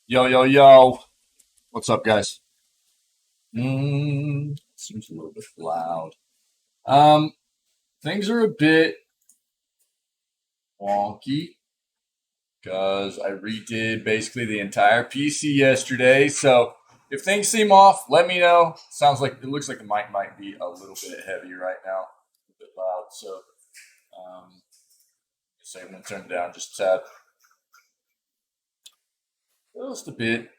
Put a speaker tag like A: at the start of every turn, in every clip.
A: Yo, yo, yo. What's up, guys? Seems a little bit loud. Um, Things are a bit wonky because I redid basically the entire PC yesterday. So if things seem off, let me know. Sounds like it looks like the mic might be a little bit heavy right now, a bit loud. So, I'm gonna turn it down just a tad, just a bit.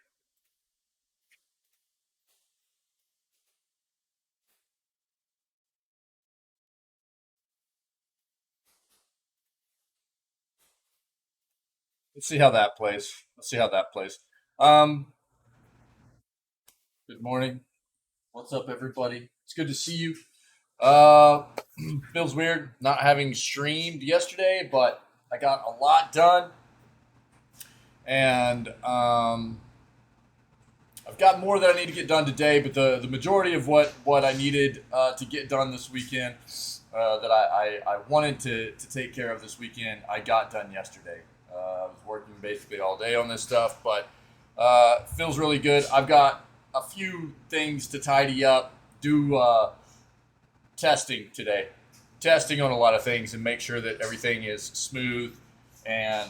A: Let's see how that plays. Let's see how that plays. Um, Good morning. What's up, everybody? It's good to see you. Uh, Feels weird not having streamed yesterday, but I got a lot done, and I've got more that I need to get done today. But the majority of what I needed to get done this weekend, that I wanted to take care of this weekend, I got done yesterday. I was working basically all day on this stuff, but it feels really good. I've got a few things to tidy up, do testing today, testing on a lot of things, and make sure that everything is smooth and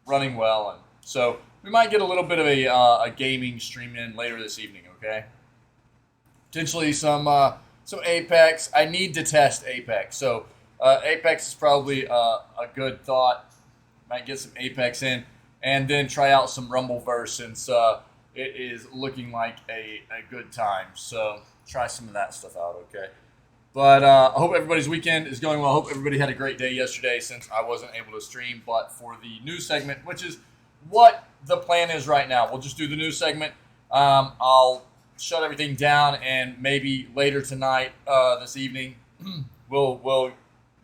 A: running well. And so we might get a little bit of a gaming stream in later this evening. Okay, potentially some Apex. I need to test Apex, so Apex is probably a good thought. Might get some Apex in, and then try out some Rumbleverse since it is looking like a good time. So try some of that stuff out. Okay. But I hope everybody's weekend is going well. I hope everybody had a great day yesterday since I wasn't able to stream. But for the news segment, which is what the plan is right now, we'll just do the news segment. I'll shut everything down, and maybe later tonight, this evening, we'll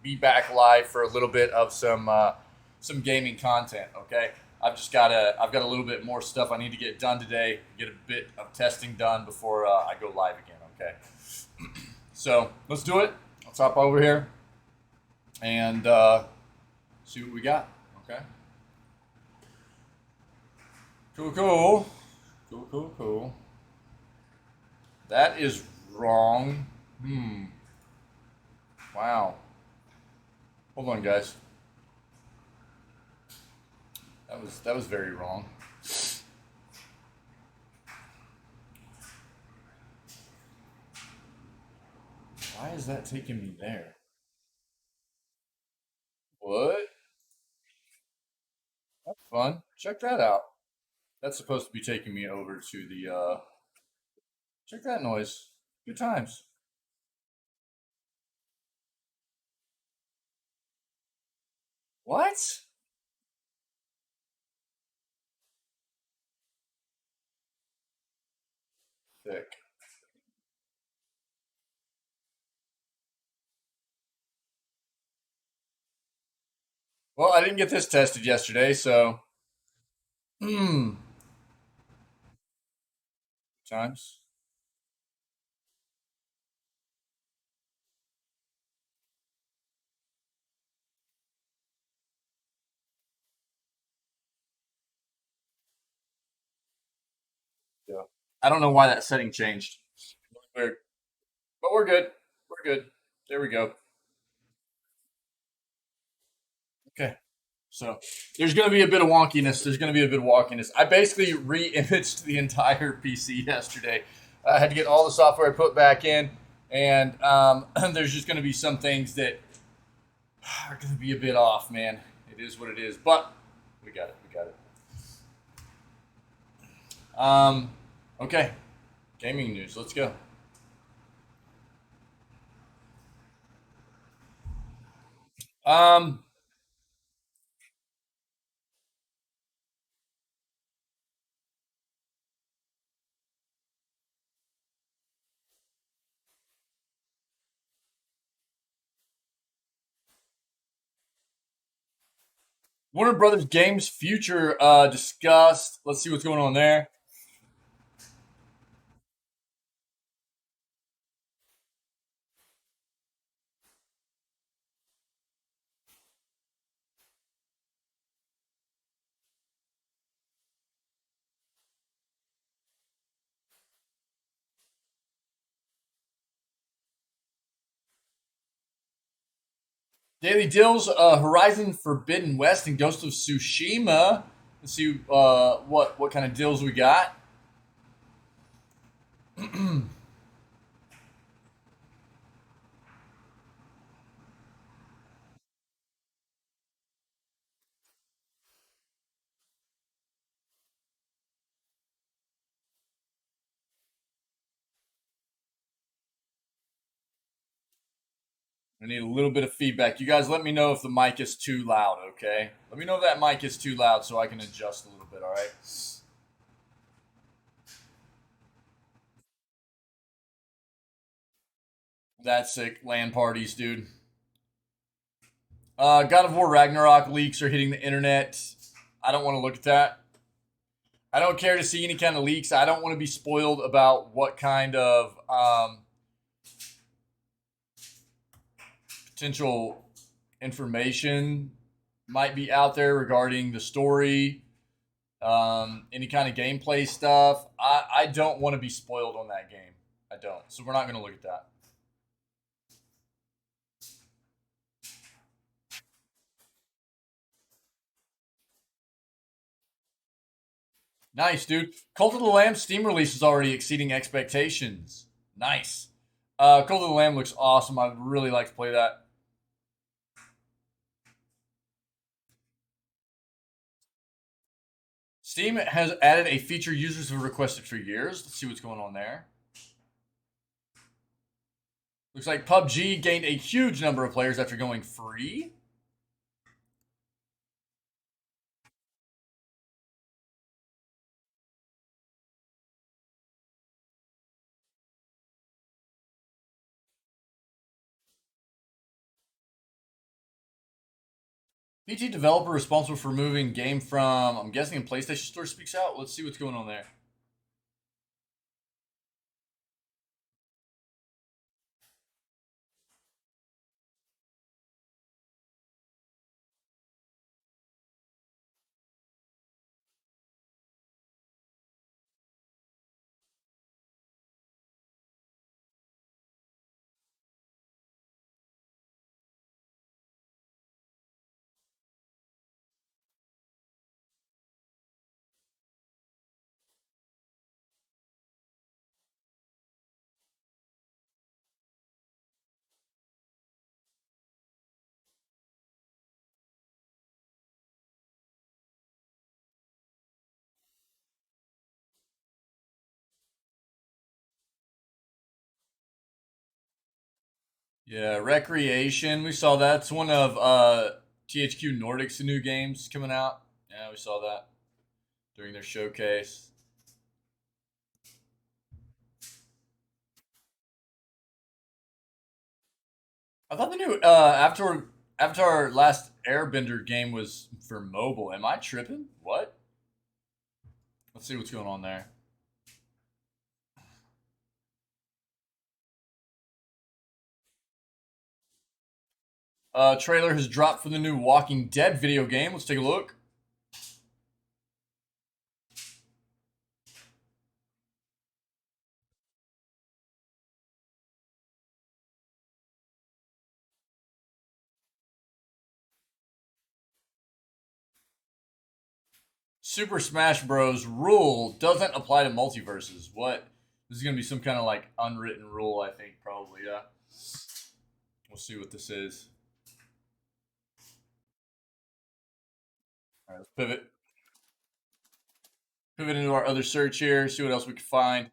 A: be back live for a little bit of some gaming content. Okay, I've got a little bit more stuff I need to get done today. Get a bit of testing done before I go live again. Okay. So let's do it. Let's hop over here and see what we got. Okay. Cool, cool. Cool, cool, cool. That is wrong. Wow. Hold on, guys. That was very wrong. Why is that taking me there? What? That's fun. Check that out. That's supposed to be taking me over to the check that noise. Good times. What? Thick. Well, I didn't get this tested yesterday, so hmm. Times. Yeah. I don't know why that setting changed. Weird. But we're good. We're good. There we go. Okay. So there's going to be a bit of wonkiness. There's going to be a bit of wonkiness. I basically re-imaged the entire PC yesterday. I had to get all the software put back in, and there's just going to be some things that are going to be a bit off, man. It is what it is, but we got it. We got it. Um, okay. Gaming news. Let's go. Um, Warner Brothers Games future discussed. Let's see what's going on there. Daily deals, Horizon Forbidden West and Ghost of Tsushima. Let's see what kind of deals we got. I need a little bit of feedback. You guys let me know if the mic is too loud, okay? Let me know if that mic is too loud so I can adjust a little bit, all right? That's sick. LAN parties, dude. God of War Ragnarok leaks are hitting the internet. I don't want to look at that. I don't care to see any kind of leaks. I don't want to be spoiled about what kind of potential information might be out there regarding the story, any kind of gameplay stuff. I don't want to be spoiled on that game. I don't. So we're not going to look at that. Nice, dude. Cult of the Lamb Steam release is already exceeding expectations. Nice. Cult of the Lamb looks awesome. I'd really like to play that. Steam has added a feature users have requested for years. Let's see what's going on there. Looks like PUBG gained a huge number of players after going free. PT developer responsible for moving game from, I'm guessing, in PlayStation Store speaks out. Let's see what's going on there. Yeah, Recreation. We saw that. It's one of THQ Nordic's new games coming out. Yeah, we saw that during their showcase. I thought the new after our last Airbender game was for mobile. Am I tripping? What? Let's see what's going on there. Trailer has dropped for the new Walking Dead video game. Let's take a look. Super Smash Bros. Rule doesn't apply to multiverses. What? This is gonna be some kind of like unwritten rule, I think, probably. Yeah. We'll see what this is. All right, let's pivot. Pivot into our other search here. See what else we can find.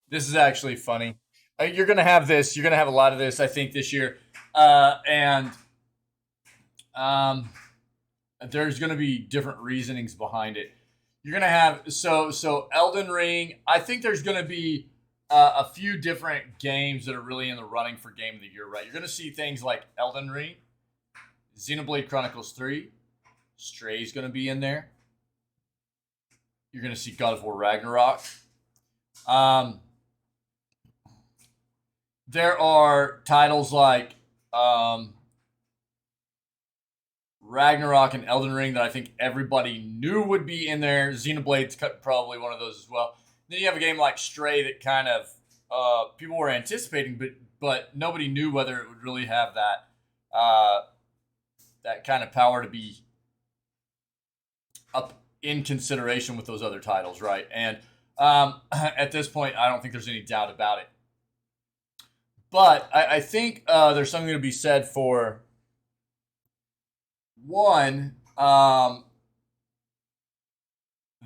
A: This is actually funny. You're gonna have this. You're gonna have a lot of this, I think, this year, and um, there's gonna be different reasonings behind it. You're gonna have so Elden Ring. I think there's gonna be a few different games that are really in the running for Game of the Year. Right, you're gonna see things like Elden Ring, Xenoblade Chronicles 3, Stray's gonna be in there. You're gonna see God of War Ragnarok. Um, there are titles like Ragnarok and Elden Ring that I think everybody knew would be in there. Xenoblade's probably one of those as well. Then you have a game like Stray that kind of people were anticipating, but nobody knew whether it would really have that kind of power to be up in consideration with those other titles, right? And at this point, I don't think there's any doubt about it. But I think there's something to be said for one,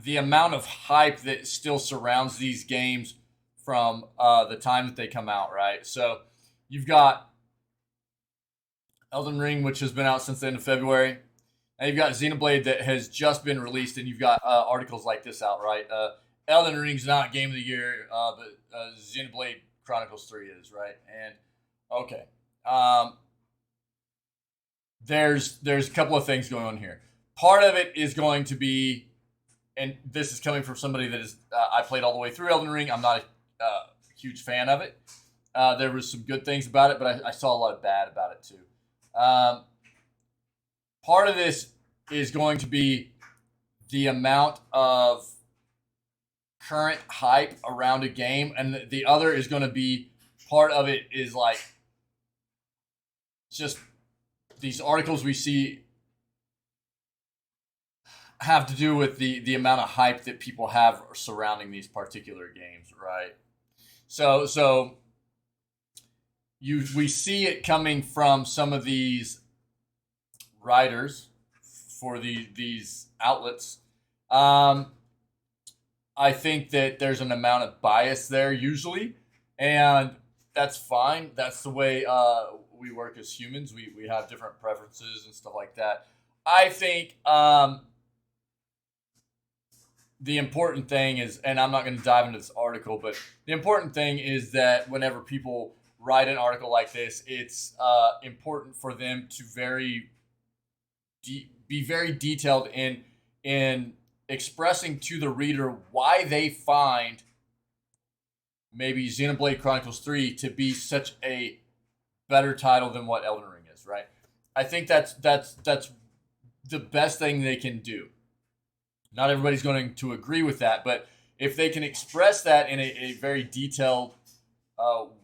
A: the amount of hype that still surrounds these games from the time that they come out, right? So you've got Elden Ring, which has been out since the end of February. And you've got Xenoblade that has just been released, and you've got articles like this out, right? Elden Ring's not Game of the Year, but Xenoblade Chronicles 3 is, right? And okay, there's a couple of things going on here. Part of it is going to be, and this is coming from somebody that is I played all the way through Elden Ring. I'm not a huge fan of it. There was some good things about it, but I saw a lot of bad about it too. Part of this is going to be the amount of current hype around a game, and the other is going to be part of it is like just these articles we see have to do with the amount of hype that people have surrounding these particular games, right? So we see it coming from some of these writers for these outlets. I think that there's an amount of bias there usually, and that's fine. That's the way we work as humans. We have different preferences and stuff like that. I think the important thing is, and I'm not going to dive into this article, but the important thing is that whenever people write an article like this, it's important for them to be very detailed in expressing to the reader why they find maybe Xenoblade Chronicles 3 to be such a better title than what Elden Ring is, right? I think that's the best thing they can do. Not everybody's going to agree with that, but if they can express that in a very detailed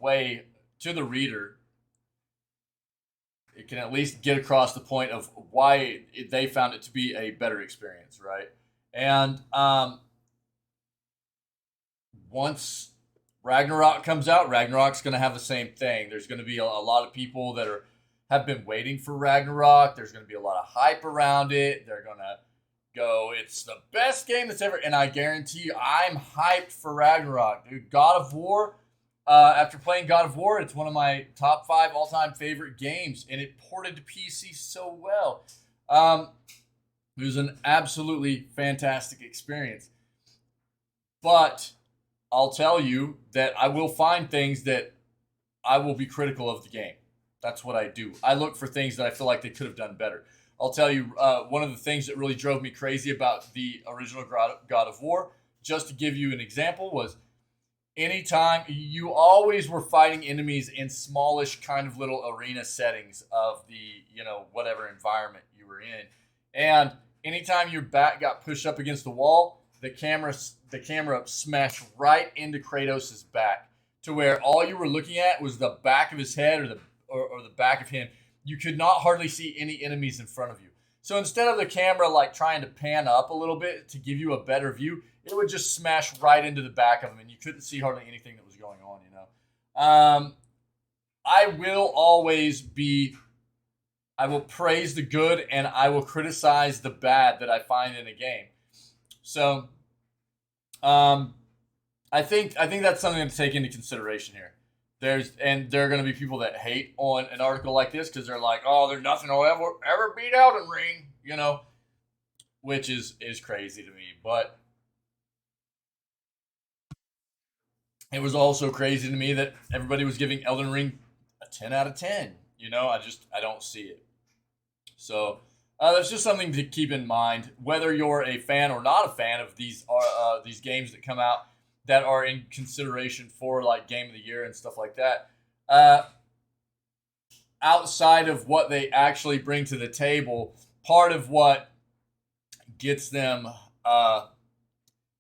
A: way to the reader, it can at least get across the point of why they found it to be a better experience, right? And once Ragnarok comes out, Ragnarok's going to have the same thing. There's going to be a lot of people that have been waiting for Ragnarok. There's going to be a lot of hype around it. They're going to go, it's the best game that's ever, and I guarantee you, I'm hyped for Ragnarok, dude. God of War, after playing God of War, it's one of my top 5 all-time favorite games, and it ported to PC so well. It was an absolutely fantastic experience. But I'll tell you that I will find things that I will be critical of the game. That's what I do. I look for things that I feel like they could have done better. I'll tell you, one of the things that really drove me crazy about the original God of War, just to give you an example, was anytime you always were fighting enemies in smallish kind of little arena settings of the, whatever environment you were in. And anytime your back got pushed up against the wall, the camera smashed right into Kratos' back to where all you were looking at was the back of his head or the back of him. You could not hardly see any enemies in front of you. So instead of the camera like trying to pan up a little bit to give you a better view, it would just smash right into the back of him, and you couldn't see hardly anything that was going on. I will always I will praise the good and I will criticize the bad that I find in a game. So, I think that's something to take into consideration here. There are going to be people that hate on an article like this because they're like, oh, there's nothing will ever beat Elden Ring, which is crazy to me. But it was also crazy to me that everybody was giving Elden Ring a 10 out of 10. I don't see it. So that's just something to keep in mind, whether you're a fan or not a fan of these games that come out that are in consideration for like Game of the Year and stuff like that. Uh, Outside of what they actually bring to the table, part of what gets them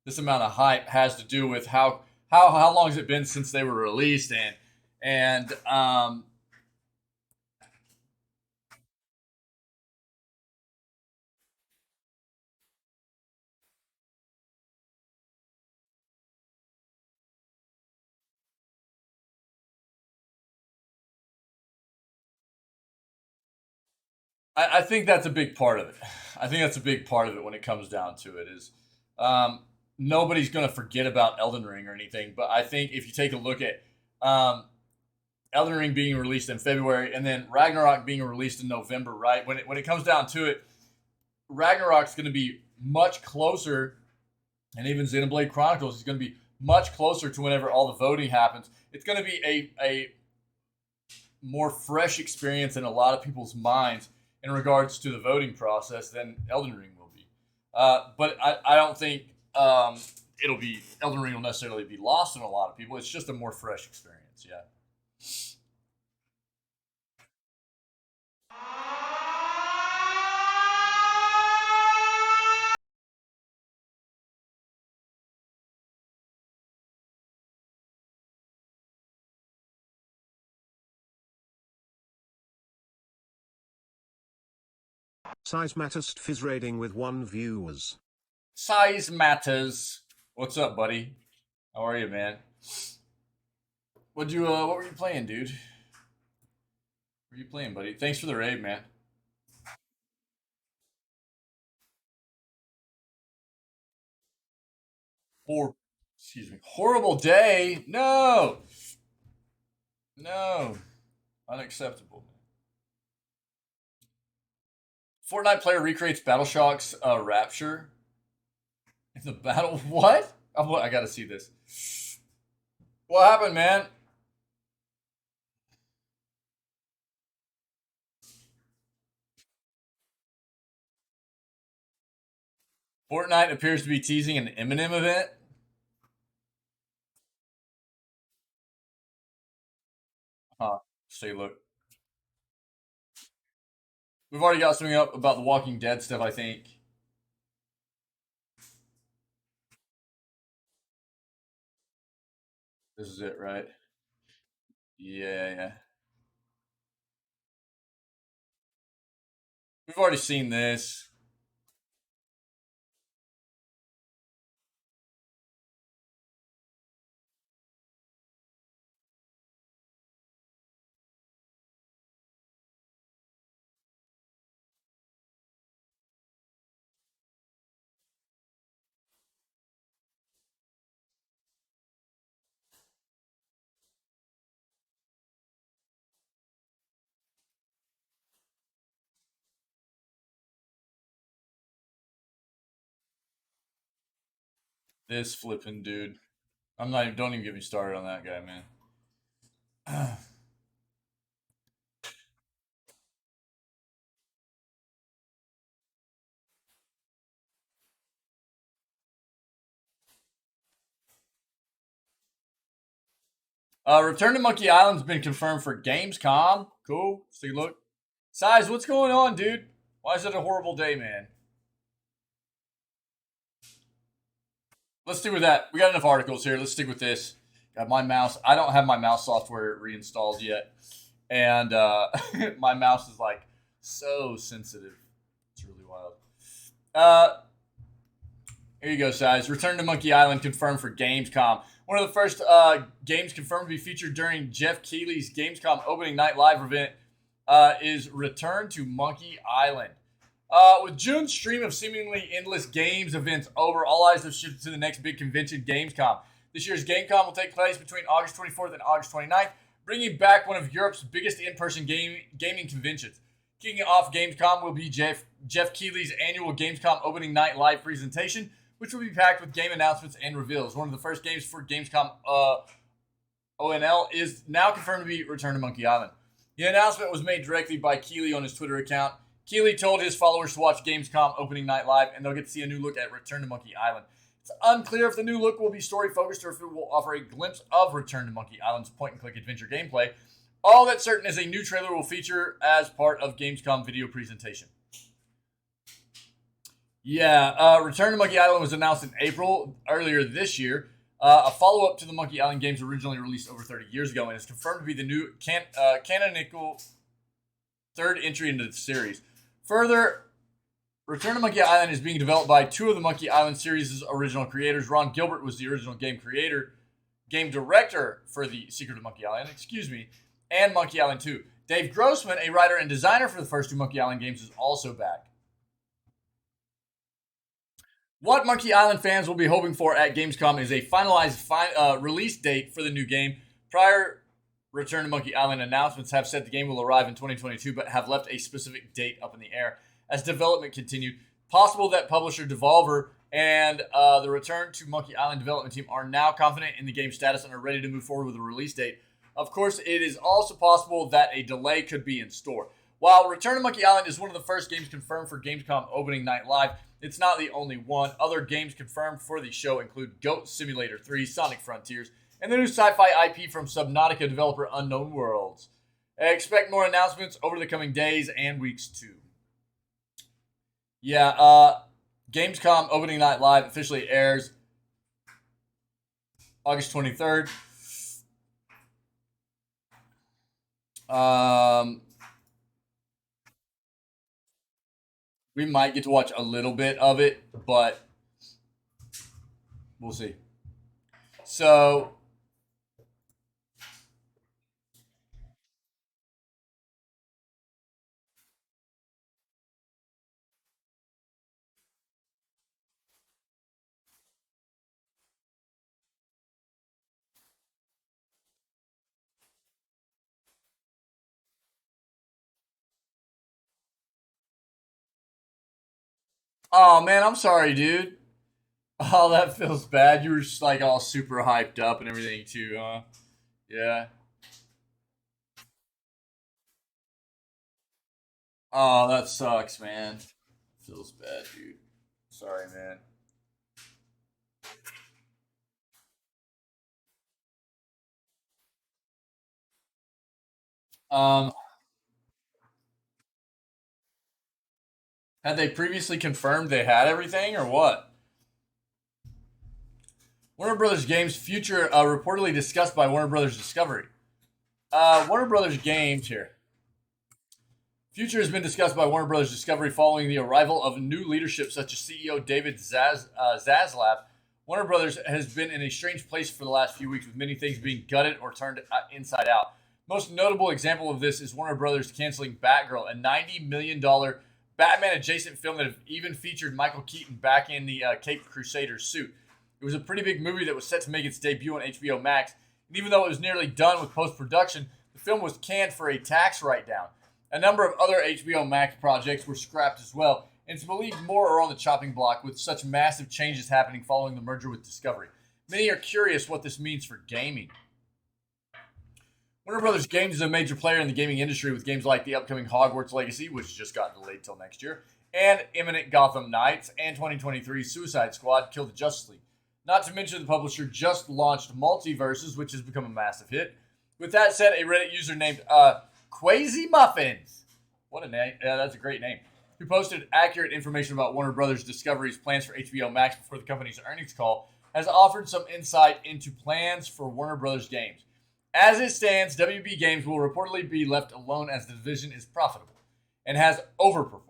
A: this amount of hype has to do with how long has it been since they were released and I think that's a big part of it. I think that's a big part of it when it comes down to it is um, nobody's going to forget about Elden Ring or anything. But I think if you take a look at Elden Ring being released in February and then Ragnarok being released in November, right? When it comes down to it, Ragnarok's going to be much closer, and even Xenoblade Chronicles is going to be much closer to whenever all the voting happens. It's going to be a more fresh experience in a lot of people's minds in regards to the voting process than Elden Ring will be. But I don't think Elden Ring will necessarily be lost on a lot of people. It's just a more fresh experience. Yeah.
B: Size matters. Fizz raiding with 1 viewers.
A: Size matters. What's up, buddy? How are you, man? What were you playing, dude? What were you playing, buddy? Thanks for the raid, man. Hor Excuse me. Horrible day. No. No. Unacceptable. Fortnite player recreates Battleshock's Rapture in the battle. What? I gotta see this. What happened, man? Fortnite appears to be teasing an Eminem event. Huh. Say, look. We've already got something up about the Walking Dead stuff, I think. This is it, right? Yeah, yeah. We've already seen this. This flipping dude. I'm not even, don't even get me started on that guy, man. Return to Monkey Island's been confirmed for Gamescom. Cool. See, look. Size, what's going on, dude? Why is it a horrible day, man? Let's stick with that. We got enough articles here. Let's stick with this. Got my mouse. I don't have my mouse software reinstalled yet. And my mouse is like so sensitive. It's really wild. Uh, Here you go, Size. Return to Monkey Island confirmed for Gamescom. One of the first games confirmed to be featured during Jeff Keighley's Gamescom opening night live event is Return to Monkey Island. With June's stream of seemingly endless games events over, all eyes have shifted to the next big convention, Gamescom. This year's Gamescom will take place between August 24th and August 29th, bringing back one of Europe's biggest in-person gaming conventions. Kicking off Gamescom will be Jeff Keighley's annual Gamescom opening night live presentation, which will be packed with game announcements and reveals. One of the first games for Gamescom ONL is now confirmed to be Return to Monkey Island. The announcement was made directly by Keighley on his Twitter account. Keighley told his followers to watch Gamescom opening night live, and they'll get to see a new look at Return to Monkey Island. It's unclear if the new look will be story-focused or if it will offer a glimpse of Return to Monkey Island's point-and-click adventure gameplay. All that's certain is a new trailer will feature as part of Gamescom video presentation. Yeah, Return to Monkey Island was announced in April earlier this year. A follow-up to the Monkey Island games originally released over 30 years ago and is confirmed to be the new canonical third entry into the series. Further, Return to Monkey Island is being developed by two of the Monkey Island series' original creators. Ron Gilbert was the original game director for The Secret of Monkey Island, and Monkey Island 2. Dave Grossman, a writer and designer for the first two Monkey Island games, is also back. What Monkey Island fans will be hoping for at Gamescom is a finalized release date for the new game. Prior Return to Monkey Island announcements have said the game will arrive in 2022, but have left a specific date up in the air. As development continued, possible that publisher Devolver and the Return to Monkey Island development team are now confident in the game's status and are ready to move forward with a release date. Of course, it is also possible that a delay could be in store. While Return to Monkey Island is one of the first games confirmed for Gamescom opening night live, it's not the only one. Other games confirmed for the show include Goat Simulator 3, Sonic Frontiers, and the new sci-fi IP from Subnautica developer Unknown Worlds. Expect more announcements over the coming days and weeks too. Yeah, Gamescom opening night live officially airs August 23rd. We might get to watch a little bit of it, but we'll see. So, oh man, I'm sorry, dude. Oh, that feels bad. You were just like all super hyped up and everything too, huh? Yeah. Oh, that sucks, man. Feels bad, dude. Sorry, man. Um, had they previously confirmed they had everything or what? Warner Brothers Games' future reportedly discussed by Warner Brothers Discovery. Warner Brothers Games here. Future has been discussed by Warner Brothers Discovery following the arrival of new leadership such as CEO David Zaslav. Warner Brothers has been in a strange place for the last few weeks with many things being gutted or turned inside out. Most notable example of this is Warner Brothers canceling Batgirl, a $90 million Batman-adjacent film that even featured Michael Keaton back in the Caped Crusader suit. It was a pretty big movie that was set to make its debut on HBO Max, and even though it was nearly done with post-production, the film was canned for a tax write-down. A number of other HBO Max projects were scrapped as well, and it's believed more are on the chopping block with such massive changes happening following the merger with Discovery. Many are curious what this means for gaming. Warner Brothers Games is a major player in the gaming industry with games like the upcoming Hogwarts Legacy, which just got delayed till next year, and imminent Gotham Knights, and 2023 Suicide Squad Kill the Justice League. Not to mention the publisher just launched Multiverses, which has become a massive hit. With that said, a Reddit user named Quasi Muffins, what a name, that's a great name, who posted accurate information about Warner Brothers Discovery's plans for HBO Max before the company's earnings call, has offered some insight into plans for Warner Brothers Games. As it stands, WB Games will reportedly be left alone as the division is profitable and has overperformed.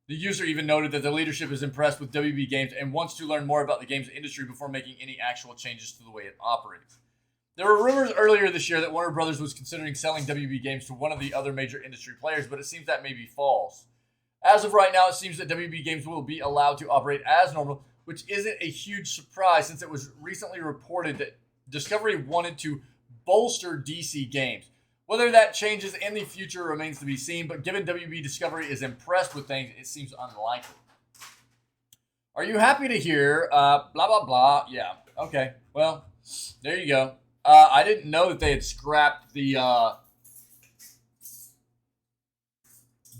A: The user even noted that the leadership is impressed with WB Games and wants to learn more about the games industry before making any actual changes to the way it operates. There were rumors earlier this year that Warner Brothers was considering selling WB Games to one of the other major industry players, but it seems that may be false. As of right now, it seems that WB Games will be allowed to operate as normal, which isn't a huge surprise since it was recently reported that Discovery wanted to bolster DC games. Whether that changes in the future remains to be seen, but given WB Discovery is impressed with things, it seems unlikely. Are you happy to hear? Blah, blah, blah. Yeah. Okay. Well, there you go. I didn't know that they had scrapped the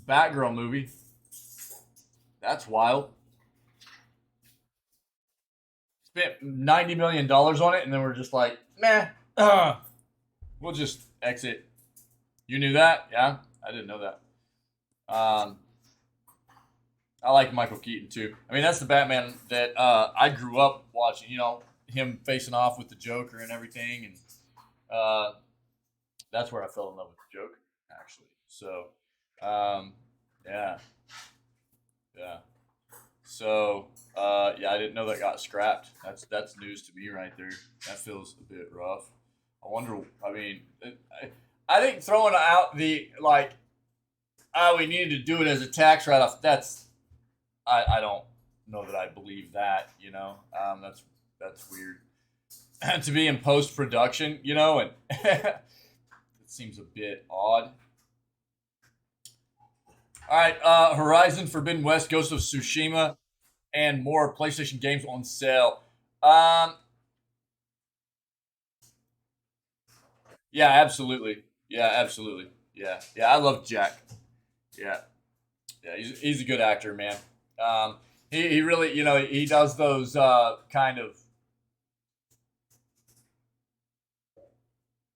A: Batgirl movie. That's wild. Spent $90 million on it, and then we're just like, nah, we'll just exit. You knew that? Yeah? I didn't know that. I like Michael Keaton, too. I mean, that's the Batman that I grew up watching, you know, him facing off with the Joker and everything, and that's where I fell in love with the Joker, actually. So, yeah. So, yeah, I didn't know that got scrapped. That's news to me right there. That feels a bit rough. I wonder. I mean, I think throwing out the like, we needed to do it as a tax write-off. I don't know that I believe that. You know, that's weird. To be in post-production, you know, and it seems a bit odd. All right, Horizon Forbidden West, Ghost of Tsushima, and more PlayStation games on sale. Yeah, absolutely. Yeah, absolutely. Yeah, I love Jack. Yeah, he's a good actor, man. He really, you know, he does those kind of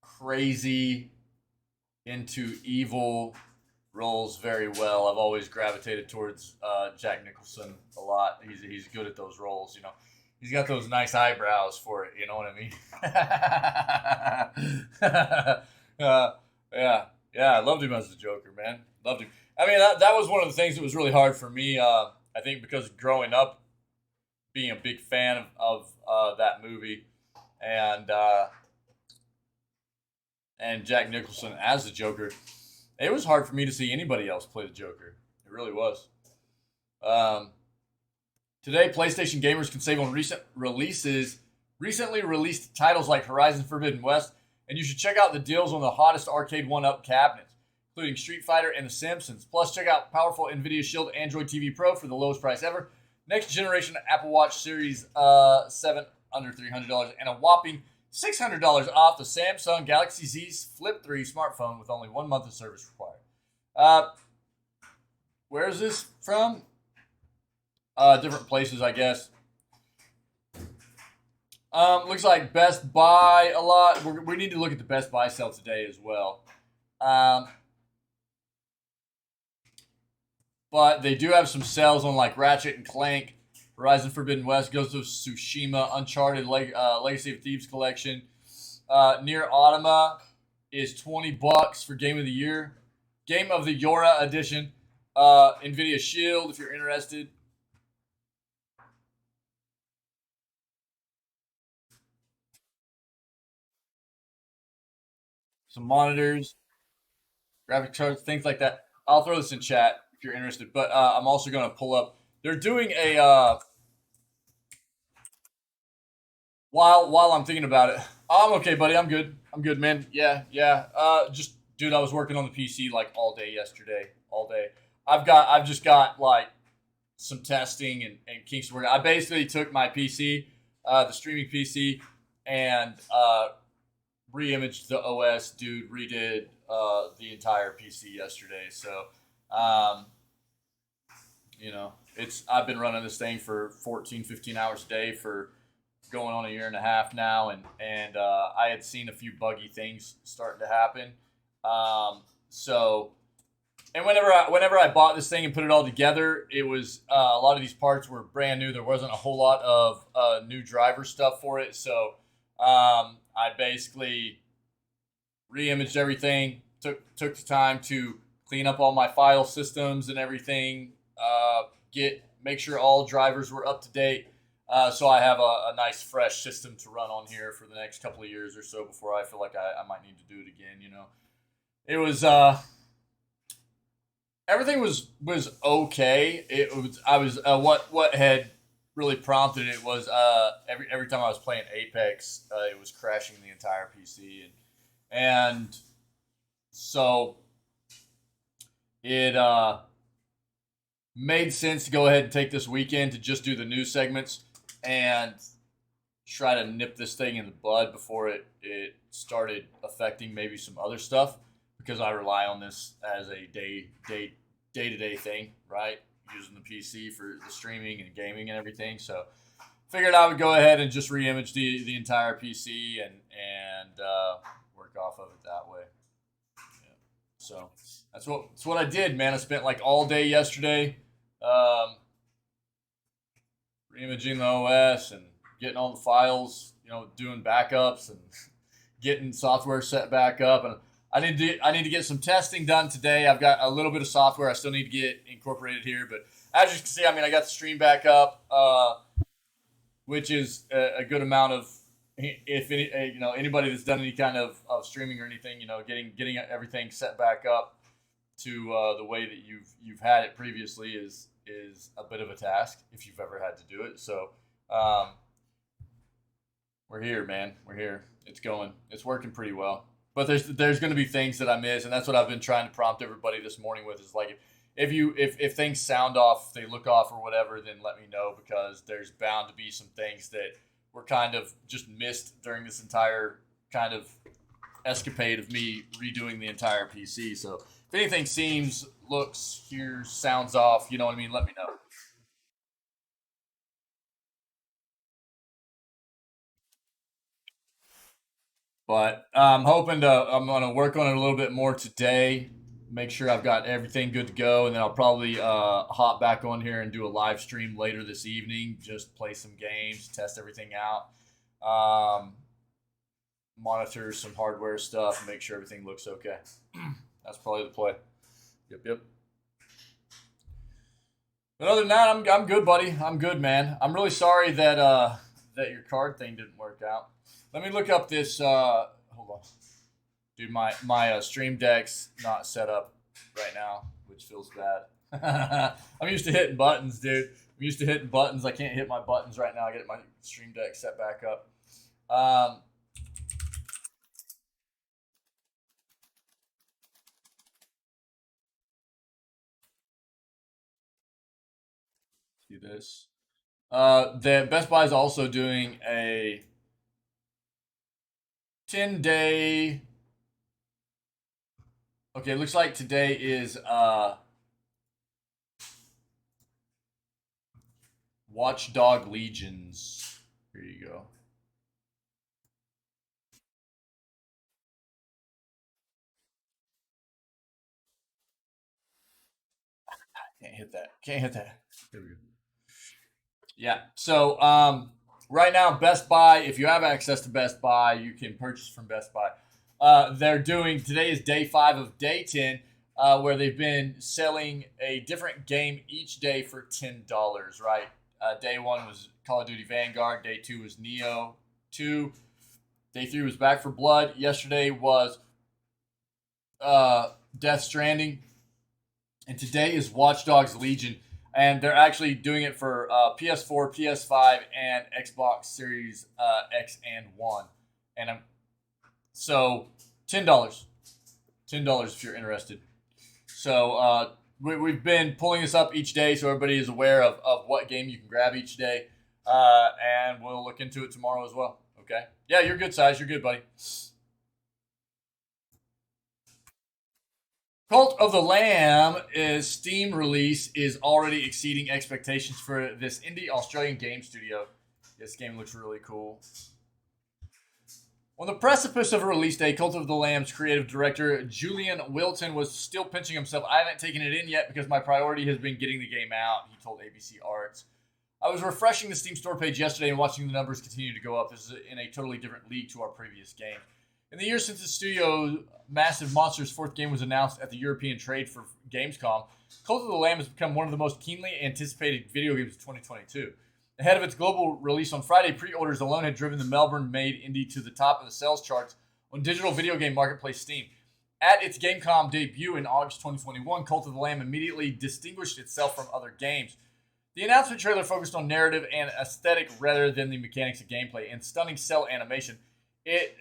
A: crazy into evil roles very well. I've always gravitated towards Jack Nicholson a lot. He's good at those roles, you know. He's got those nice eyebrows for it, you know what I mean? Yeah, I loved him as the Joker, man. Loved him. I mean, that was one of the things that was really hard for me. I think because growing up, being a big fan of that movie, and Jack Nicholson as the Joker, it was hard for me to see anybody else play the Joker. It really was. Today, PlayStation gamers can save on recently released titles like Horizon Forbidden West, and you should check out the deals on the hottest arcade one-up cabinets, including Street Fighter and The Simpsons. Plus, check out powerful NVIDIA Shield Android TV Pro for the lowest price ever, next generation Apple Watch Series 7 under $300, and a whopping $600 off the Samsung Galaxy Z Flip 3 smartphone with only 1 month of service required. Where is this from? Different places, I guess. Looks like Best Buy a lot. We need to look at the Best Buy sale today as well. But they do have some sales on like Ratchet and Clank, Horizon Forbidden West, Ghost of Tsushima, Uncharted, Legacy of Thieves Collection. Near Automata is $20 for Game of the Year. Game of the Yora Edition. NVIDIA Shield, if you're interested. Some monitors, graphic cards, things like that. I'll throw this in chat if you're interested. But I'm also going to pull up. They're doing a while I'm thinking about it. I'm okay, buddy. I'm good, man. Yeah. Just dude, I was working on the PC like all day yesterday. All day. I've just got like some testing and kinks to work. I basically took my PC, the streaming PC, and re-imaged the OS, dude. Redid the entire PC yesterday. So, you know, I've been running this thing for 14, 15 hours a day for going on a year and a half now, and I had seen a few buggy things starting to happen. So, and whenever I bought this thing and put it all together, it was a lot of these parts were brand new. There wasn't a whole lot of new driver stuff for it, so I basically re-imaged everything. Took the time to clean up all my file systems and everything. Make sure all drivers were up to date. So I have a nice fresh system to run on here for the next couple of years or so before I feel like I might need to do it again. You know, it was everything was okay. It was what had really prompted it was every time I was playing Apex, it was crashing the entire PC, and so it made sense to go ahead and take this weekend to just do the news segments and try to nip this thing in the bud before it started affecting maybe some other stuff, because I rely on this as a day-to-day thing, right? Using the PC for the streaming and gaming and everything. So figured I would go ahead and just re-image the entire PC and work off of it that way. Yeah. So that's what I did, man. I spent like all day yesterday re-imaging the OS and getting all the files, doing backups and getting software set back up. And I need to get some testing done today. I've got a little bit of software I still need to get incorporated here, but as you can see, I got the stream back up, which is a good amount of, if anybody that's done any kind of streaming or anything, getting everything set back up to the way that you've had it previously is a bit of a task if you've ever had to do it. So we're here, man. We're here. It's going. It's working pretty well. But there's going to be things that I miss, and that's what I've been trying to prompt everybody this morning with. Is like, if things sound off, they look off or whatever, then let me know, because there's bound to be some things that were kind of just missed during this entire kind of escapade of me redoing the entire PC. So if anything seems, looks, hears, sounds off, you know what I mean, let me know. But I'm going to work on it a little bit more today, make sure I've got everything good to go, and then I'll probably hop back on here and do a live stream later this evening, just play some games, test everything out, monitor some hardware stuff, make sure everything looks okay. That's probably the play. Yep. But other than that, I'm good, buddy. I'm good, man. I'm really sorry that that your card thing didn't work out. Let me look up this. Hold on, dude. My Stream Deck's not set up right now, which feels bad. I'm used to hitting buttons, dude. I'm used to hitting buttons. I can't hit my buttons right now. I get my Stream Deck set back up. See this. The Best Buy is also doing a 10-day. Okay, it looks like today is Watchdog Legions. Here you go. Can't hit that. Can't hit that. There we go. Yeah. So right now, Best Buy, if you have access to Best Buy, you can purchase from Best Buy. They're doing, today is day 5 of day 10, where they've been selling a different game each day for $10, right? Day 1 was Call of Duty Vanguard. Day 2 was Neo 2. Day 3 was Back for Blood. Yesterday was Death Stranding. And today is Watch Dogs Legion. And they're actually doing it for PS4, PS5, and Xbox Series X and One. And so $10, $10 if you're interested. So we've been pulling this up each day, so everybody is aware of what game you can grab each day, and we'll look into it tomorrow as well. Okay? Yeah, you're good, size. You're good, buddy. Cult of the Lamb is Steam release is already exceeding expectations for this indie Australian game studio. This game looks really cool. On the precipice of a release day, Cult of the Lamb's creative director Julian Wilton was still pinching himself. I haven't taken it in yet because my priority has been getting the game out, he told ABC Arts. I was refreshing the Steam store page yesterday and watching the numbers continue to go up. This is in a totally different league to our previous game. In the years since the studio Massive Monsters' 4th game was announced at the European Trade for Gamescom, Cult of the Lamb has become one of the most keenly anticipated video games of 2022. Ahead of its global release on Friday, pre-orders alone had driven the Melbourne-made indie to the top of the sales charts on digital video game marketplace Steam. At its Gamescom debut in August 2021, Cult of the Lamb immediately distinguished itself from other games. The announcement trailer focused on narrative and aesthetic rather than the mechanics of gameplay. And stunning cell animation, it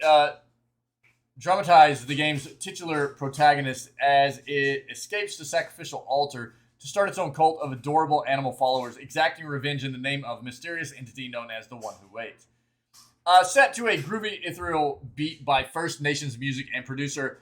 A: dramatized the game's titular protagonist as it escapes the sacrificial altar to start its own cult of adorable animal followers, exacting revenge in the name of a mysterious entity known as the One Who Waits. Set to a groovy, ethereal beat by First Nations music and producer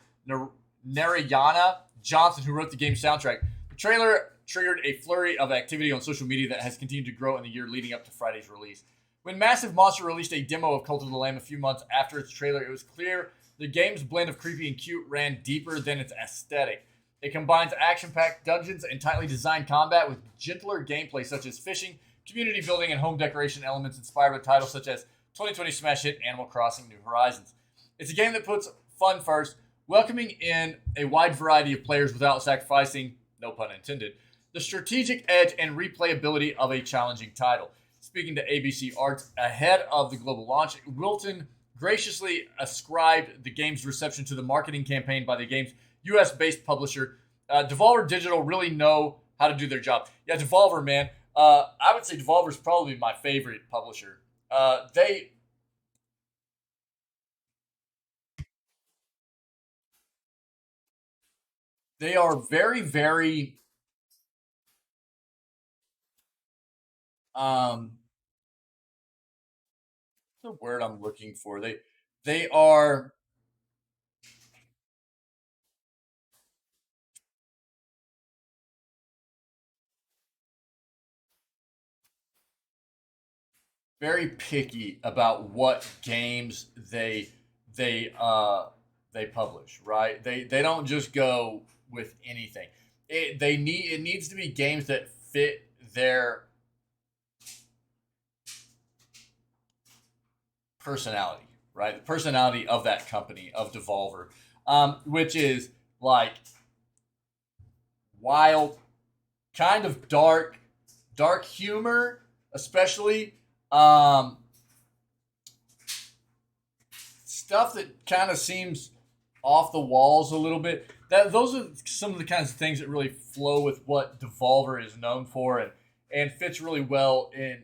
A: Narayana Johnson, who wrote the game's soundtrack, the trailer triggered a flurry of activity on social media that has continued to grow in the year leading up to Friday's release. When Massive Monster released a demo of Cult of the Lamb a few months after its trailer, it was clear the game's blend of creepy and cute ran deeper than its aesthetic. It combines action-packed dungeons and tightly designed combat with gentler gameplay such as fishing, community building, and home decoration elements inspired by titles such as 2020 smash hit Animal Crossing New Horizons. It's a game that puts fun first, welcoming in a wide variety of players without sacrificing, no pun intended, the strategic edge and replayability of a challenging title. Speaking to ABC Arts ahead of the global launch, Wilton graciously ascribed the game's reception to the marketing campaign by the game's US-based publisher. Devolver Digital really know how to do their job. Yeah, Devolver, man. I would say Devolver's probably my favorite publisher. They are very, very the word I'm looking for. They are very picky about what games they publish, right? They don't just go with anything. It needs to be games that fit their personality, right? The personality of that company, of Devolver, which is like wild, kind of dark humor, especially stuff that kind of seems off the walls a little bit. Those are some of the kinds of things that really flow with what Devolver is known for, and fits really well in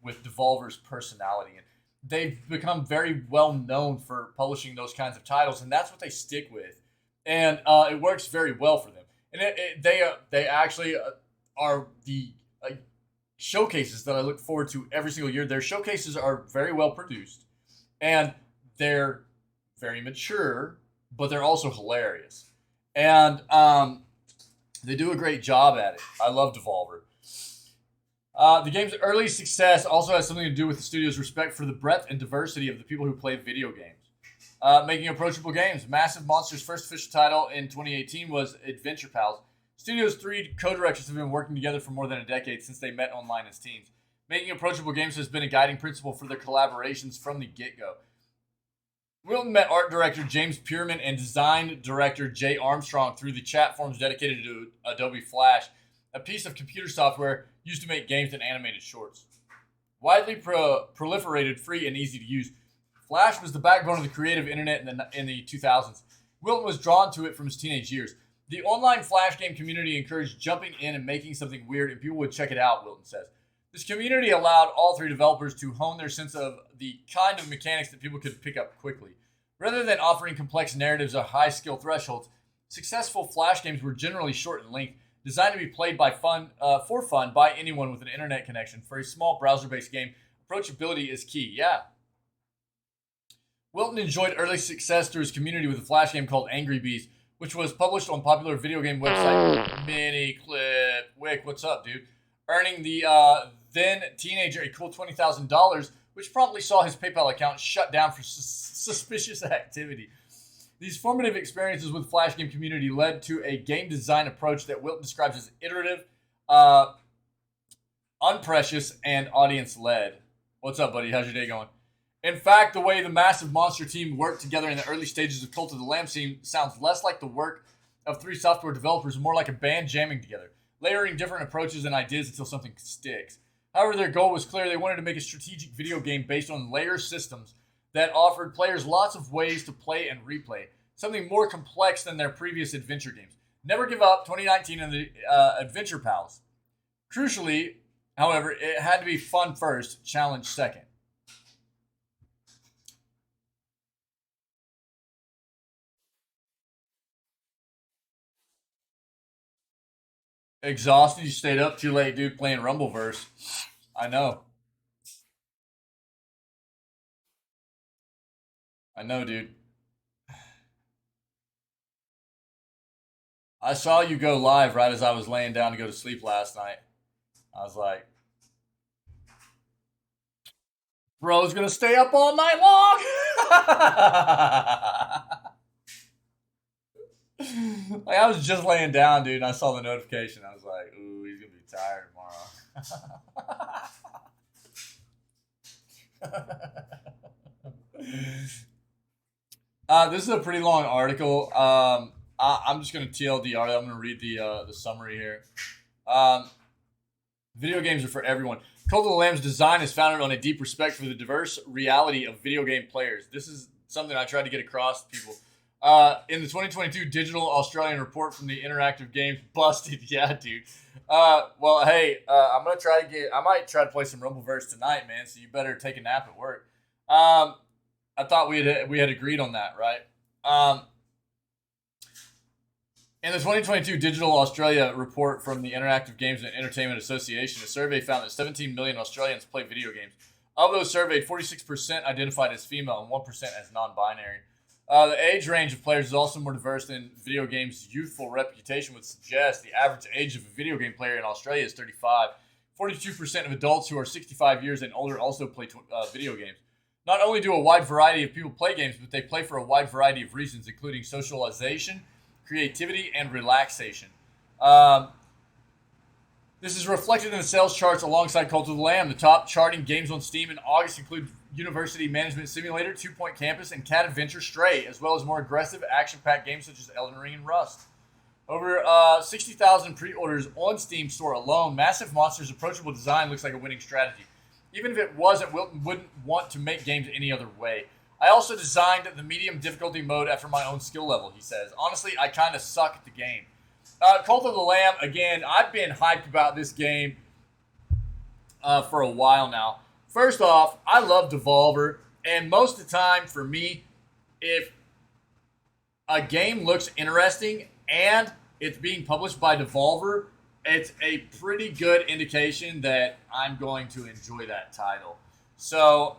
A: with Devolver's personality. And they've become very well known for publishing those kinds of titles, and that's what they stick with, and it works very well for them. And they actually are the showcases that I look forward to every single year. Their showcases are very well produced, and they're very mature, but they're also hilarious, and they do a great job at it. I love Devolver. The game's early success also has something to do with the studio's respect for the breadth and diversity of the people who play video games. Making approachable games. Massive Monster's first official title in 2018 was Adventure Pals. Studio's three co-directors have been working together for more than a decade since they met online as teens. Making approachable games has been a guiding principle for their collaborations from the get-go. Wilton met art director James Pierman and design director Jay Armstrong through the chat forums dedicated to Adobe Flash, a piece of computer software used to make games and animated shorts. Widely proliferated, free, and easy to use, Flash was the backbone of the creative internet in the 2000s. Wilton was drawn to it from his teenage years. The online Flash game community encouraged jumping in and making something weird, and people would check it out, Wilton says. This community allowed all three developers to hone their sense of the kind of mechanics that people could pick up quickly. Rather than offering complex narratives or high skill thresholds, successful Flash games were generally short in length, designed to be played for fun by anyone with an internet connection. For a small browser-based game, approachability is key. Yeah. Wilton enjoyed early success through his community with a Flash game called Angry Bees, which was published on popular video game website Miniclip. Wick, what's up, dude? Earning the then teenager a cool $20,000, which promptly saw his PayPal account shut down for suspicious activity. These formative experiences with the Flash game community led to a game design approach that Wilton describes as iterative, unprecious, and audience-led. What's up, buddy? How's your day going? In fact, the way the Massive Monster team worked together in the early stages of Cult of the Lamb sounds less like the work of three software developers and more like a band jamming together, layering different approaches and ideas until something sticks. However, their goal was clear. They wanted to make a strategic video game based on layer systems that offered players lots of ways to play and replay, something more complex than their previous adventure games. Never Give Up, 2019, and the Adventure Pals Crucially, however, it had to be fun first, challenge second. Exhausted, you stayed up too late, dude, playing Rumbleverse. I know. I know, dude. I saw you go live right as I was laying down to go to sleep last night. I was like, bro's gonna stay up all night long. Like, I was just laying down, dude, and I saw the notification. I was like, ooh, he's gonna be tired tomorrow. This is a pretty long article. I'm just gonna TLDR. I'm gonna read the summary here. Video games are for everyone. Cult of the Lamb's design is founded on a deep respect for the diverse reality of video game players. This is something I tried to get across to people. In the 2022 Digital Australian Report from the Interactive Games, busted. Yeah, dude. Well, hey, I might try to play some Rumbleverse tonight, man. So you better take a nap at work. I thought we had agreed on that, right? In the 2022 Digital Australia Report from the Interactive Games and Entertainment Association, a survey found that 17 million Australians play video games. Of those surveyed, 46% identified as female and 1% as non-binary. The age range of players is also more diverse than video games' youthful reputation would suggest. The average age of a video game player in Australia is 35. 42% of adults who are 65 years and older also play video games. Not only do a wide variety of people play games, but they play for a wide variety of reasons, including socialization, creativity, and relaxation. This is reflected in the sales charts alongside Cult of the Lamb. The top charting games on Steam in August include University Management Simulator, 2 Point Campus, and Cat Adventure Stray, as well as more aggressive, action-packed games such as Elden Ring and Rust. Over 60,000 pre-orders on Steam store alone. Massive Monster's approachable design looks like a winning strategy. Even if it wasn't, Wilton wouldn't want to make games any other way. I also designed the medium difficulty mode after my own skill level, he says. Honestly, I kind of suck at the game. Cult of the Lamb, again, I've been hyped about this game for a while now. First off, I love Devolver, and most of the time, for me, if a game looks interesting and it's being published by Devolver, it's a pretty good indication that I'm going to enjoy that title. So,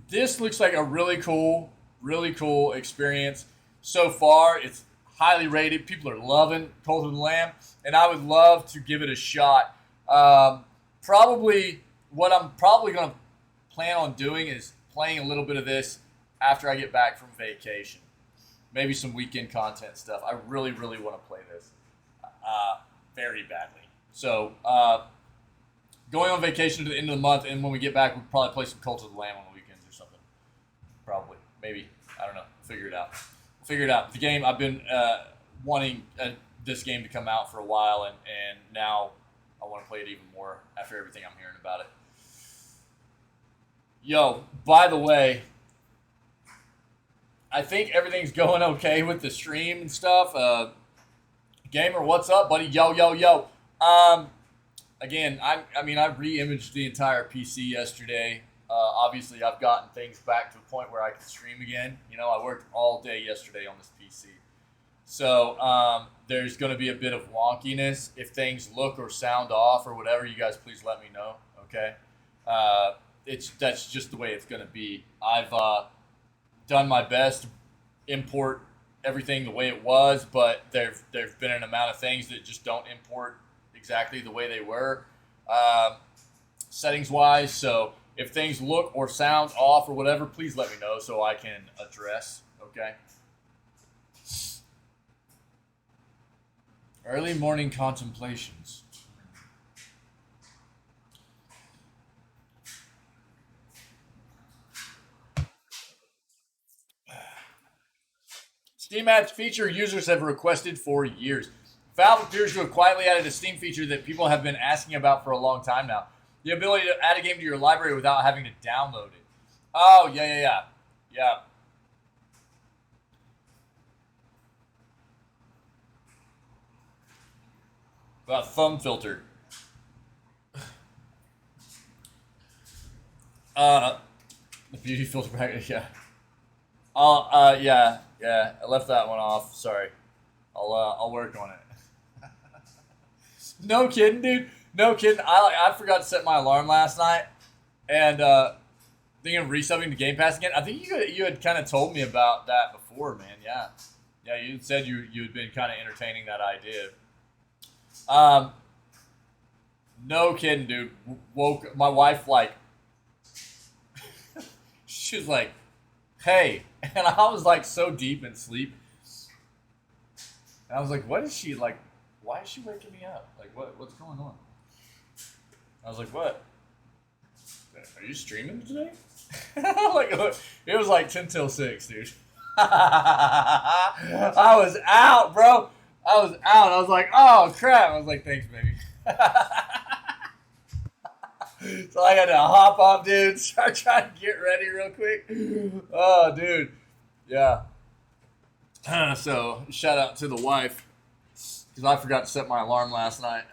A: this looks like a really cool experience. So far, it's highly rated. People are loving Cult of the Lamb, and I would love to give it a shot. Probably, what I'm probably going to plan on doing is playing a little bit of this after I get back from vacation. Maybe some weekend content stuff. I really want to play this very badly. So, going on vacation to the end of the month, and when we get back, we'll probably play some Cult of the Lamb on the weekends or something. Probably. Maybe. I don't know. Figure it out. The game, I've been wanting this game to come out for a while, and now I want to play it even more after everything I'm hearing about it. Yo, by the way, I think everything's going okay with the stream and stuff. Gamer, what's up, buddy? Yo. Again, I re-imaged the entire PC yesterday. Obviously, I've gotten things back to the point where I can stream again. You know, I worked all day yesterday on this PC. So, there's going to be a bit of wonkiness. If things look or sound off or whatever, you guys please let me know, okay? That's just the way it's going to be. I've done my best to import everything the way it was, but there've been an amount of things that just don't import exactly the way they were, settings-wise. So if things look or sound off or whatever, please let me know so I can address, okay? Early morning contemplations. Steam Ads feature users have requested for years. Valve appears to have quietly added a Steam feature that people have been asking about for a long time now. The ability to add a game to your library without having to download it. Oh, yeah. About thumb filter. The beauty filter back. Yeah. Yeah. I left that one off. Sorry. I'll work on it. No kidding, dude. No kidding. I forgot to set my alarm last night, and thinking of resubbing to Game Pass again. I think you had kind of told me about that before, man. Yeah. Yeah, you said you had been kind of entertaining that idea. No kidding, dude. Woke my wife like she was like, "Hey," and I was like so deep in sleep, and I was like, "What is she like? Why is she waking me up? Like, what's going on?" I was like, "What? Are you streaming today?" Like, it was like 10 till 6, dude. I was out, bro. I was out. I was like, "Oh crap!" I was like, "Thanks, baby." So I had to hop off, dude. Start trying to get ready real quick. Oh, dude. Yeah. So shout out to the wife because I forgot to set my alarm last night.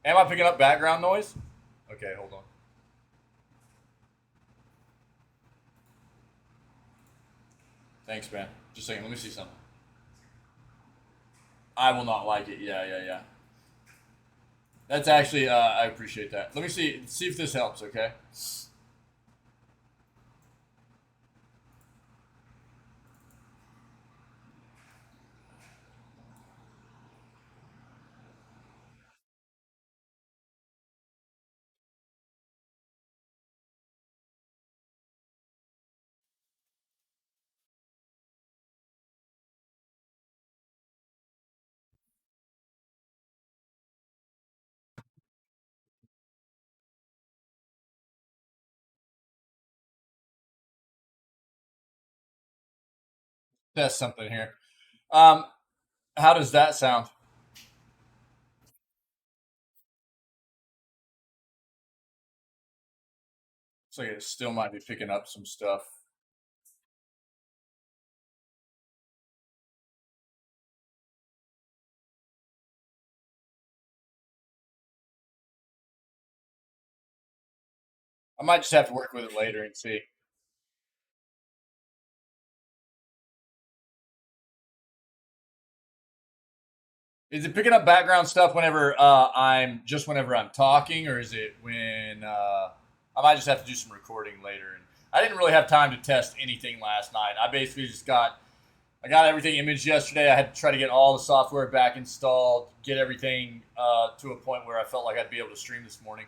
A: Am I picking up background noise? Okay, hold on. Thanks, man. Just saying. Let me see something. I will not like it. Yeah. That's actually, I appreciate that. Let me see if this helps, okay? Test something here. Um, how does that sound? Looks like it still might be picking up some stuff. I might just have to work with it later and see. Is it picking up background stuff whenever I'm talking, or is it when I might just have to do some recording later? And I didn't really have time to test anything last night. I basically I got everything imaged yesterday. I had to try to get all the software back installed, get everything to a point where I felt like I'd be able to stream this morning.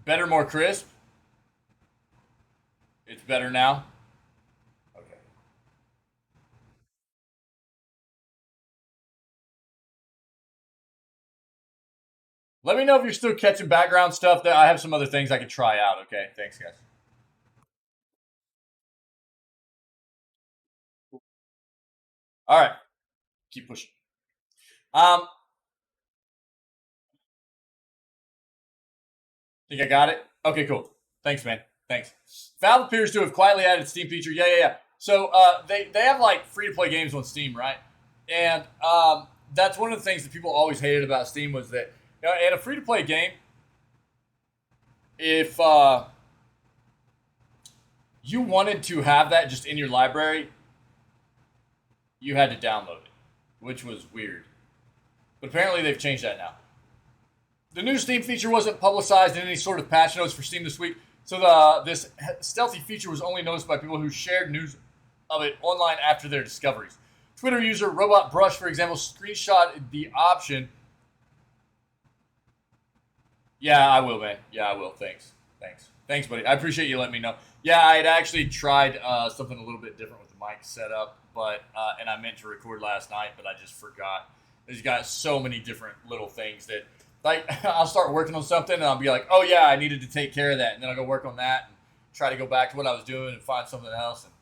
A: Better, more crisp. It's better now. Okay. Let me know if you're still catching background stuff. That I have some other things I could try out. Okay. Thanks, guys. All right. Keep pushing. Um, think I got it. Okay, cool. Thanks, man. Thanks. Valve appears to have quietly added Steam feature. Yeah. So they have like free to play games on Steam, right? And that's one of the things that people always hated about Steam was that in a free to play game, if you wanted to have that just in your library, you had to download it, which was weird. But apparently they've changed that now. The new Steam feature wasn't publicized in any sort of patch notes for Steam this week, so this stealthy feature was only noticed by people who shared news of it online after their discoveries. Twitter user Robot Brush, for example, screenshot the option. Yeah, I will, man. Yeah, I will. Thanks, buddy. I appreciate you letting me know. Yeah, I had actually tried something a little bit different with the mic setup, but and I meant to record last night, but I just forgot. There's got so many different little things that, like, I'll start working on something and I'll be like, oh yeah, I needed to take care of that, and then I'll go work on that and try to go back to what I was doing and find something else. And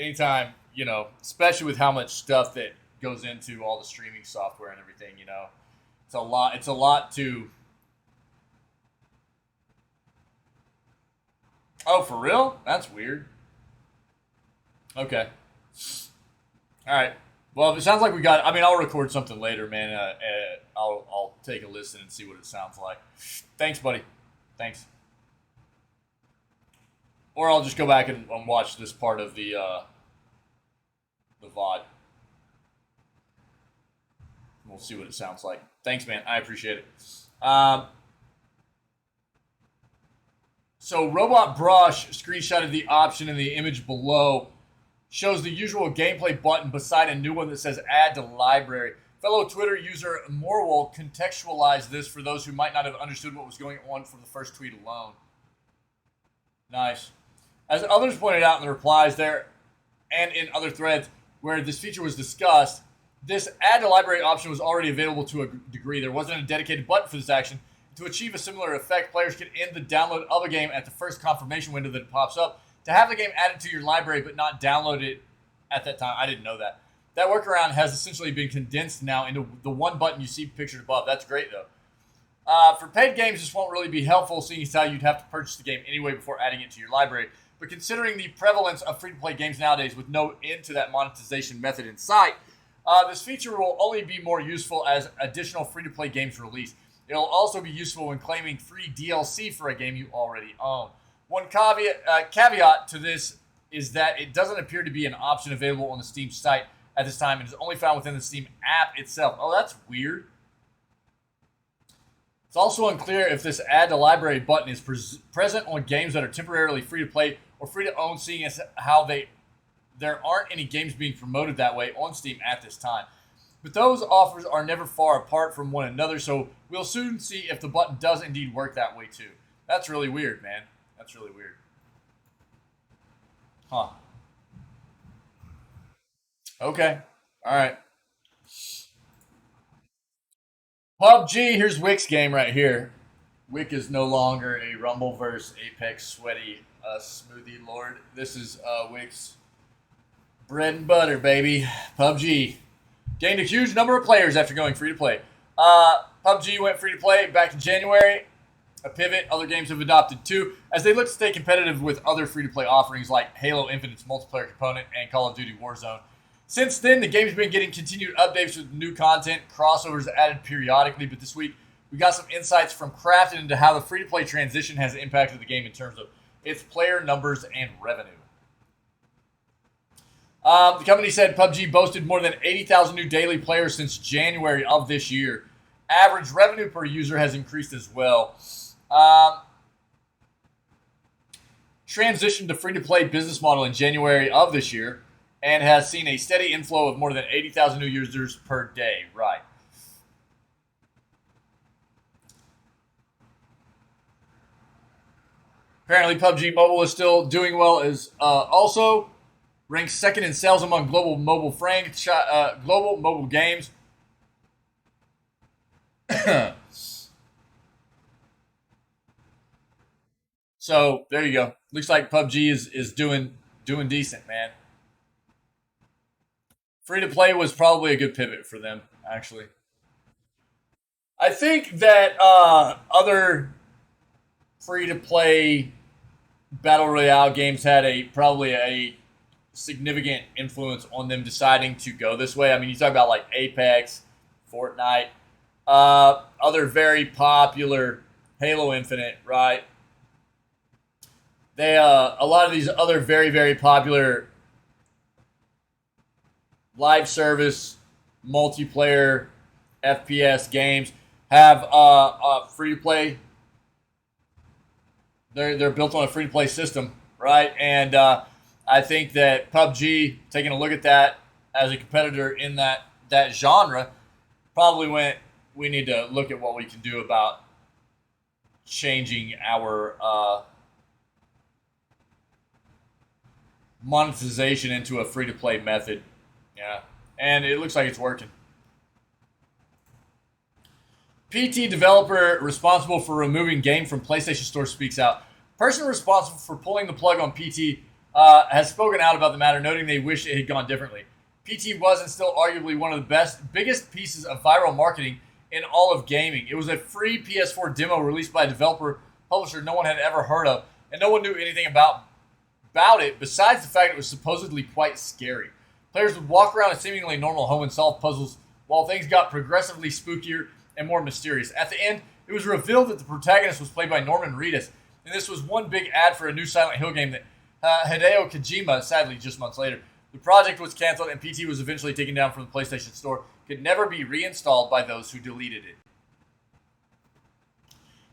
A: anytime, especially with how much stuff that goes into all the streaming software and everything, it's a lot. It's a lot to. Oh, for real? That's weird. Okay. All right. Well, if it sounds like we got, I mean, I'll record something later, man. I'll take a listen and see what it sounds like. Thanks, buddy. Thanks. Or I'll just go back and watch this part of the VOD. We'll see what it sounds like. Thanks, man. I appreciate it. So Robot Brush screenshotted the option in the image below. Shows the usual gameplay button beside a new one that says add to library. Fellow Twitter user Morwell contextualized this for those who might not have understood what was going on from the first tweet alone. Nice. As others pointed out in the replies there and in other threads where this feature was discussed, this add to library option was already available to a degree. There wasn't a dedicated button for this action. To achieve a similar effect, players can end the download of a game at the first confirmation window that pops up to have the game added to your library but not download it at that time. I didn't know that. That workaround has essentially been condensed now into the one button you see pictured above. That's great, though. For paid games, this won't really be helpful, seeing as how you'd have to purchase the game anyway before adding it to your library. But considering the prevalence of free-to-play games nowadays with no end to that monetization method in sight, this feature will only be more useful as additional free-to-play games release. It'll also be useful when claiming free DLC for a game you already own. One caveat to this is that it doesn't appear to be an option available on the Steam site at this time and is only found within the Steam app itself. Oh, that's weird. It's also unclear if this add to library button is present on games that are temporarily free to play or free to own, seeing as how there aren't any games being promoted that way on Steam at this time. But those offers are never far apart from one another, so we'll soon see if the button does indeed work that way too. That's really weird, man. That's really weird. Huh. Okay. All right. PUBG, here's Wick's game right here. Wick is no longer a Rumbleverse Apex sweaty smoothie lord. This is Wick's bread and butter, baby. PUBG. Gained a huge number of players after going free to play. PUBG went free to play back in January. A pivot other games have adopted too, as they look to stay competitive with other free to play offerings like Halo Infinite's multiplayer component and Call of Duty Warzone. Since then, the game's been getting continued updates with new content, crossovers added periodically, but this week we got some insights from Crafted into how the free to play transition has impacted the game in terms of its player numbers and revenue. The company said PUBG boasted more than 80,000 new daily players since January of this year. Average revenue per user has increased as well. Transitioned to free-to-play business model in January of this year and has seen a steady inflow of more than 80,000 new users per day. Right. Apparently, PUBG Mobile is still doing well as also ranks second in sales among global mobile games. So there you go. Looks like PUBG is doing decent, man. Free to play was probably a good pivot for them, actually. I think that other free to play battle royale games had probably a significant influence on them deciding to go this way. I mean, you talk about like Apex, Fortnite, other very popular Halo Infinite, right? They a lot of these other very, very popular live service multiplayer FPS games have free to play. They're built on a free to play system, right? And I think that PUBG, taking a look at that as a competitor in that genre, probably went, we need to look at what we can do about changing our monetization into a free-to-play method. Yeah, and it looks like it's working. PT developer responsible for removing game from PlayStation Store speaks out. Person responsible for pulling the plug on PT has spoken out about the matter, noting they wish it had gone differently. PT was and still arguably one of the biggest pieces of viral marketing in all of gaming. It was a free PS4 demo released by a developer publisher no one had ever heard of, and no one knew anything about it besides the fact it was supposedly quite scary. Players would walk around a seemingly normal home and solve puzzles while things got progressively spookier and more mysterious. At the end, it was revealed that the protagonist was played by Norman Reedus, and this was one big ad for a new Silent Hill game that Hideo Kojima, sadly just months later. The project was canceled and PT was eventually taken down from the PlayStation Store. Could never be reinstalled by those who deleted it.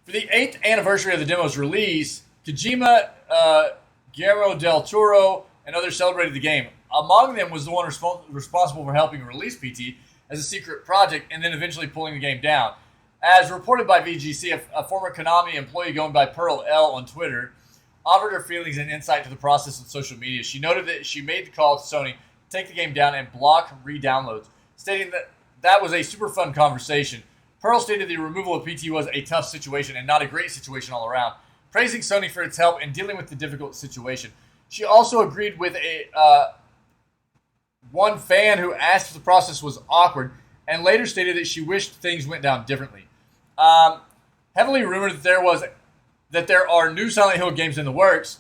A: For the 8th anniversary of the demo's release, Kojima, Guillermo del Toro, and others celebrated the game. Among them was the one responsible for helping release PT as a secret project and then eventually pulling the game down. As reported by VGC, a former Konami employee going by Pearl L on Twitter offered her feelings and insight to the process on social media. She noted that she made the call to Sony to take the game down and block re-downloads, stating that was a super fun conversation. Pearl stated the removal of PT was a tough situation and not a great situation all around, praising Sony for its help in dealing with the difficult situation. She also agreed with one fan who asked if the process was awkward and later stated that she wished things went down differently. Heavily rumored that there are new Silent Hill games in the works,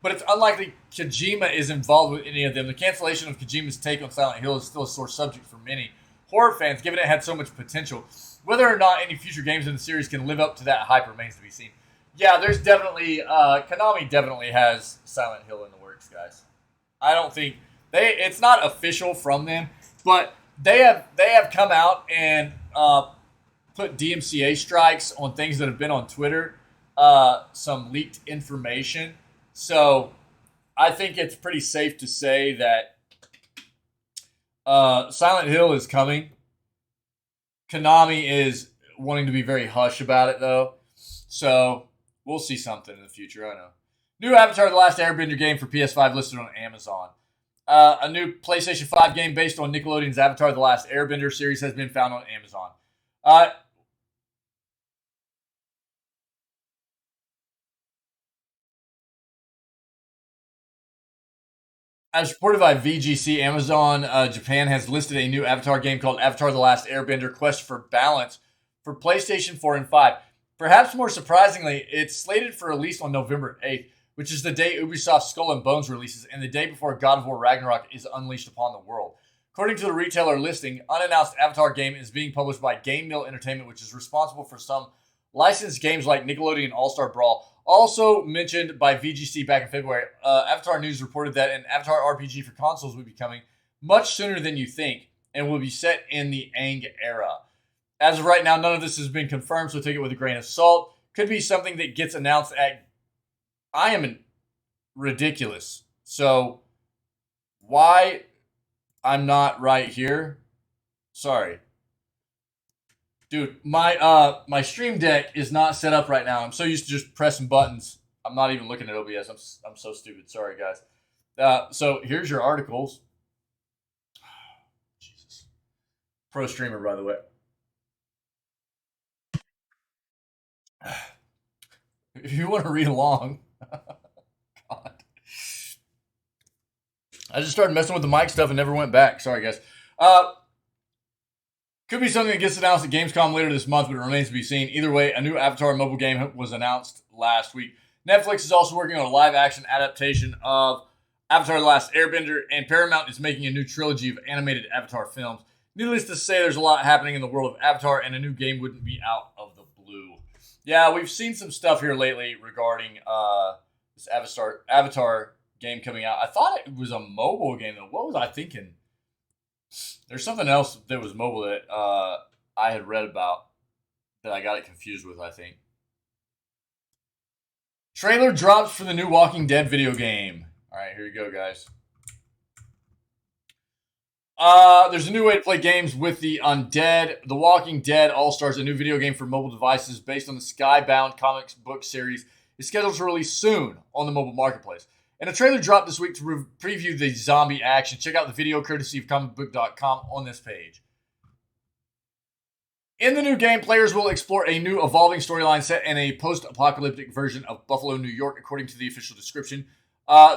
A: but it's unlikely Kojima is involved with any of them. The cancellation of Kojima's take on Silent Hill is still a sore subject for many horror fans, given it had so much potential. Whether or not any future games in the series can live up to that hype remains to be seen. Yeah, there's definitely Konami definitely has Silent Hill in the works, guys. I don't think it's not official from them, but they have come out and put DMCA strikes on things that have been on Twitter, some leaked information. So I think it's pretty safe to say that Silent Hill is coming. Konami is wanting to be very hush about it, though. So we'll see something in the future. I know. New Avatar: The Last Airbender game for PS5 listed on Amazon. A new PlayStation 5 game based on Nickelodeon's Avatar: The Last Airbender series has been found on Amazon. As reported by VGC, Amazon Japan has listed a new Avatar game called Avatar: The Last Airbender Quest for Balance for PlayStation 4 and 5. Perhaps more surprisingly, it's slated for release on November 8th, which is the day Ubisoft's Skull and Bones releases and the day before God of War Ragnarok is unleashed upon the world. According to the retailer listing, unannounced Avatar game is being published by Game Mill Entertainment, which is responsible for some licensed games like Nickelodeon All-Star Brawl. Also mentioned by VGC back in February, Avatar News reported that an Avatar RPG for consoles will be coming much sooner than you think and will be set in the Aang era. As of right now, none of this has been confirmed, so take it with a grain of salt. Could be something that gets announced at... I am ridiculous. So, why I'm not right here? Sorry. Dude, my Stream Deck is not set up right now. I'm so used to just pressing buttons. I'm not even looking at OBS. I'm so stupid. Sorry, guys. So here's your articles. Jesus. Pro streamer, by the way. If you want to read along. God. I just started messing with the mic stuff and never went back. Sorry, guys. Could be something that gets announced at Gamescom later this month, but it remains to be seen. Either way, a new Avatar mobile game was announced last week. Netflix is also working on a live-action adaptation of Avatar: The Last Airbender, and Paramount is making a new trilogy of animated Avatar films. Needless to say, there's a lot happening in the world of Avatar, and a new game wouldn't be out of the blue. Yeah, we've seen some stuff here lately regarding this Avatar game coming out. I thought it was a mobile game, though. What was I thinking? There's something else that was mobile that I had read about that I got it confused with, I think. Trailer drops for the new Walking Dead video game. All right, here you go, guys. There's a new way to play games with the undead. The Walking Dead All-Stars, a new video game for mobile devices based on the Skybound comics book series, is scheduled to release soon on the mobile marketplace. And a trailer dropped this week to preview the zombie action. Check out the video courtesy of comicbook.com on this page. In the new game, players will explore a new evolving storyline set in a post-apocalyptic version of Buffalo, New York, according to the official description.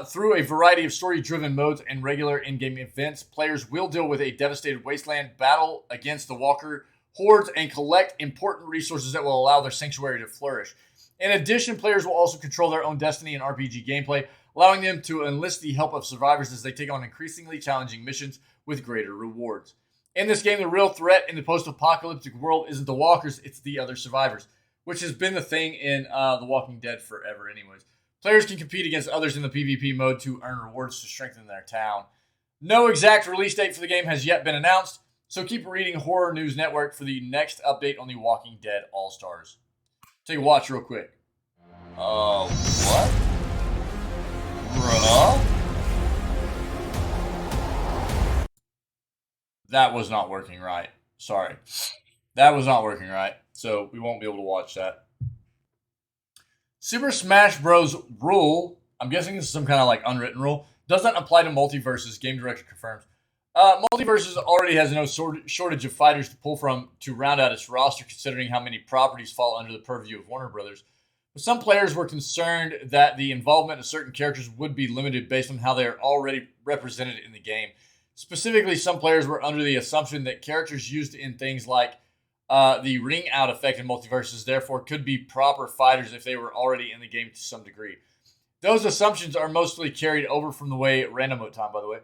A: Through a variety of story-driven modes and regular in-game events, players will deal with a devastated wasteland, battle against the Walker hordes, and collect important resources that will allow their sanctuary to flourish. In addition, players will also control their own destiny and RPG gameplay. allowing them to enlist the help of survivors as they take on increasingly challenging missions with greater rewards. In this game, the real threat in the post-apocalyptic world isn't the walkers, it's the other survivors, which has been the thing in The Walking Dead forever anyways. Players can compete against others in the PvP mode to earn rewards to strengthen their town. No exact release date for the game has yet been announced, so keep reading Horror News Network for the next update on The Walking Dead All-Stars. Take a watch real quick. What? Bruh? That was not working right. Sorry. That was not working right, so we won't be able to watch that. Super Smash Bros. Rule, I'm guessing this is some kind of like unwritten rule, doesn't apply to multiverses, game director confirms. Multiverses already has no shortage of fighters to pull from to round out its roster, considering how many properties fall under the purview of Warner Brothers. But some players were concerned that the involvement of certain characters would be limited based on how they are already represented in the game. Specifically, some players were under the assumption that characters used in things like the ring out effect in multiverses therefore could be proper fighters if they were already in the game to some degree. Those assumptions are mostly carried over from the way random mode time, by the way,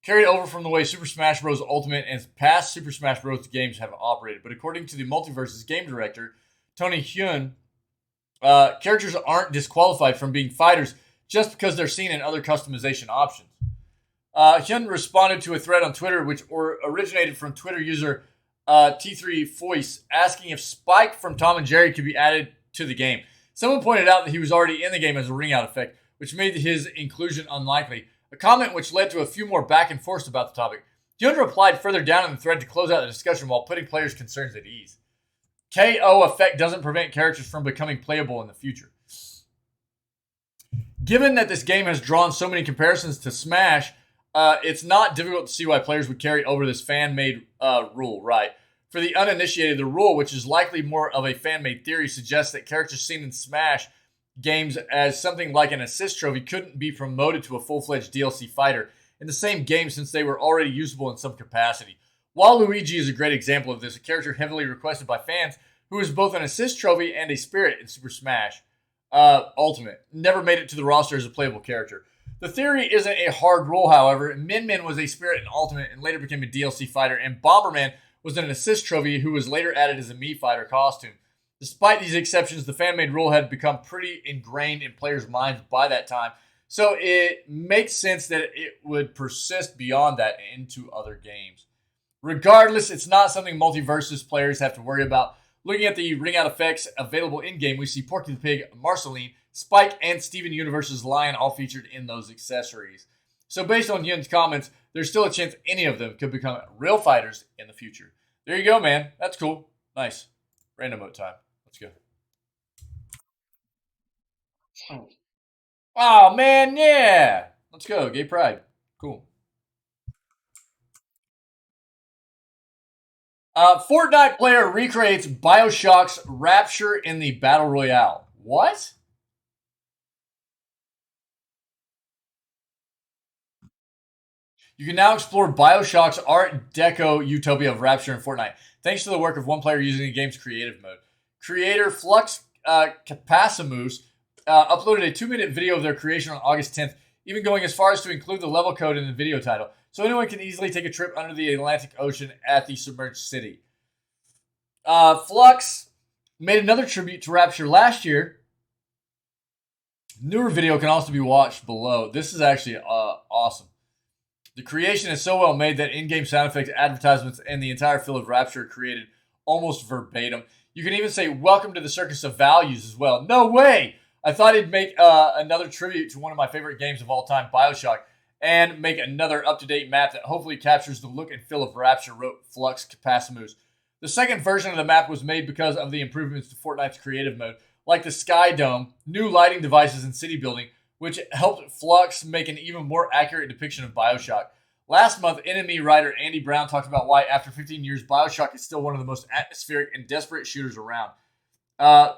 A: carried over from the way Super Smash Bros. Ultimate and past Super Smash Bros. Games have operated. But according to the Multiverses game director, Tony Hyun, characters aren't disqualified from being fighters just because they're seen in other customization options. Hyun responded to a thread on Twitter, which originated from Twitter user T3Voice, asking if Spike from Tom and Jerry could be added to the game. Someone pointed out that he was already in the game as a ring out effect, which made his inclusion unlikely. A comment which led to a few more back and forths about the topic. Hyun replied further down in the thread to close out the discussion while putting players' concerns at ease. KO effect doesn't prevent characters from becoming playable in the future. Given that this game has drawn so many comparisons to Smash, it's not difficult to see why players would carry over this fan-made rule, right? For the uninitiated, the rule, which is likely more of a fan-made theory, suggests that characters seen in Smash games as something like an assist trophy couldn't be promoted to a full-fledged DLC fighter in the same game since they were already usable in some capacity. Waluigi is a great example of this, a character heavily requested by fans who is both an assist trophy and a spirit in Super Smash Ultimate. Never made it to the roster as a playable character. The theory isn't a hard rule, however. Min Min was a spirit in Ultimate and later became a DLC fighter, and Bomberman was an assist trophy who was later added as a Mii fighter costume. Despite these exceptions, the fan-made rule had become pretty ingrained in players' minds by that time, so it makes sense that it would persist beyond that into other games. Regardless, it's not something Multiversus players have to worry about. Looking at the ring-out effects available in-game, we see Porky the Pig, Marceline, Spike, and Steven Universe's Lion all featured in those accessories. So based on Hyun's comments, there's still a chance any of them could become real fighters in the future. There you go, man. That's cool. Nice. Random mode time. Let's go. Oh, man, yeah. Let's go. Gay Pride. Cool. Fortnite player recreates BioShock's Rapture in the Battle Royale. What? You can now explore BioShock's Art Deco utopia of Rapture in Fortnite, thanks to the work of one player using the game's creative mode. Creator Flux Capasimus uploaded a 2-minute video of their creation on August 10th, even going as far as to include the level code in the video title, so anyone can easily take a trip under the Atlantic Ocean at the submerged city. Flux made another tribute to Rapture last year. Newer video can also be watched below. This is actually awesome. The creation is so well made that in-game sound effects, advertisements, and the entire feel of Rapture are created almost verbatim. You can even say, "Welcome to the Circus of Values" as well. No way! I thought he'd make another tribute to one of my favorite games of all time, BioShock, and make another up-to-date map that hopefully captures the look and feel of Rapture, wrote Flux Capasimus. The second version of the map was made because of the improvements to Fortnite's creative mode, like the Sky Dome, new lighting devices, and city building, which helped Flux make an even more accurate depiction of BioShock. Last month, enemy writer Andy Brown talked about why, after 15 years, BioShock is still one of the most atmospheric and desperate shooters around. The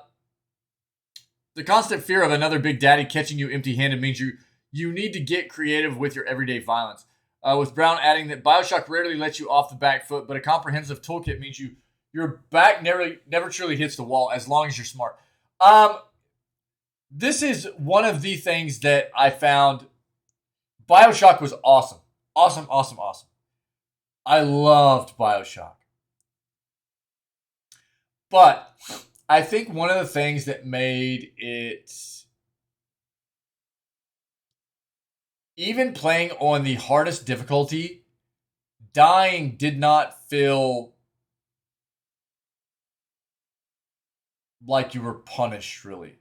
A: constant fear of another Big Daddy catching you empty-handed means you need to get creative with your everyday violence. With Brown adding that BioShock rarely lets you off the back foot, but a comprehensive toolkit means your back never truly hits the wall as long as you're smart. this is one of the things that I found. BioShock was awesome. Awesome, awesome, awesome. I loved BioShock. But I think one of the things that made it, even playing on the hardest difficulty, dying did not feel like you were punished, really.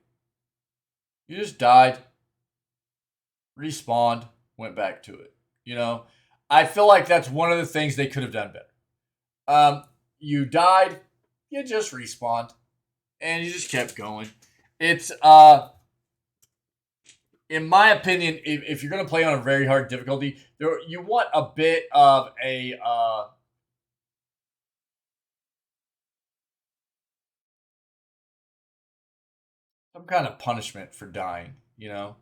A: You just died, respawned, went back to it. You know, I feel like that's one of the things they could have done better. You died, you just respawned, and you just kept going. It's in my opinion, if you're gonna play on a very hard difficulty, you want a bit of a some kind of punishment for dying, you know.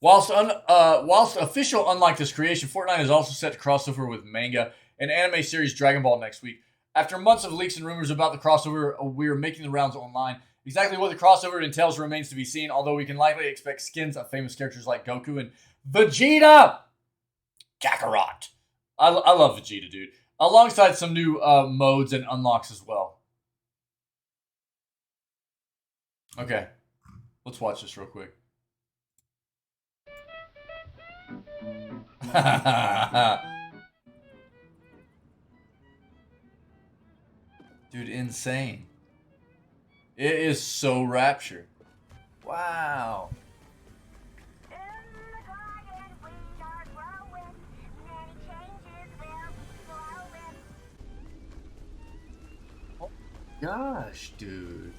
A: Whilst official, unlike this creation, Fortnite is also set to crossover with manga and anime series Dragon Ball next week. After months of leaks and rumors about the crossover, we are making the rounds online. Exactly what the crossover entails remains to be seen, although we can likely expect skins of famous characters like Goku and Vegeta! Kakarot. I love Vegeta, dude. Alongside some new modes and unlocks as well. Okay. Let's watch this real quick. Dude, insane. It is so Rapture. Wow. Oh gosh, dude.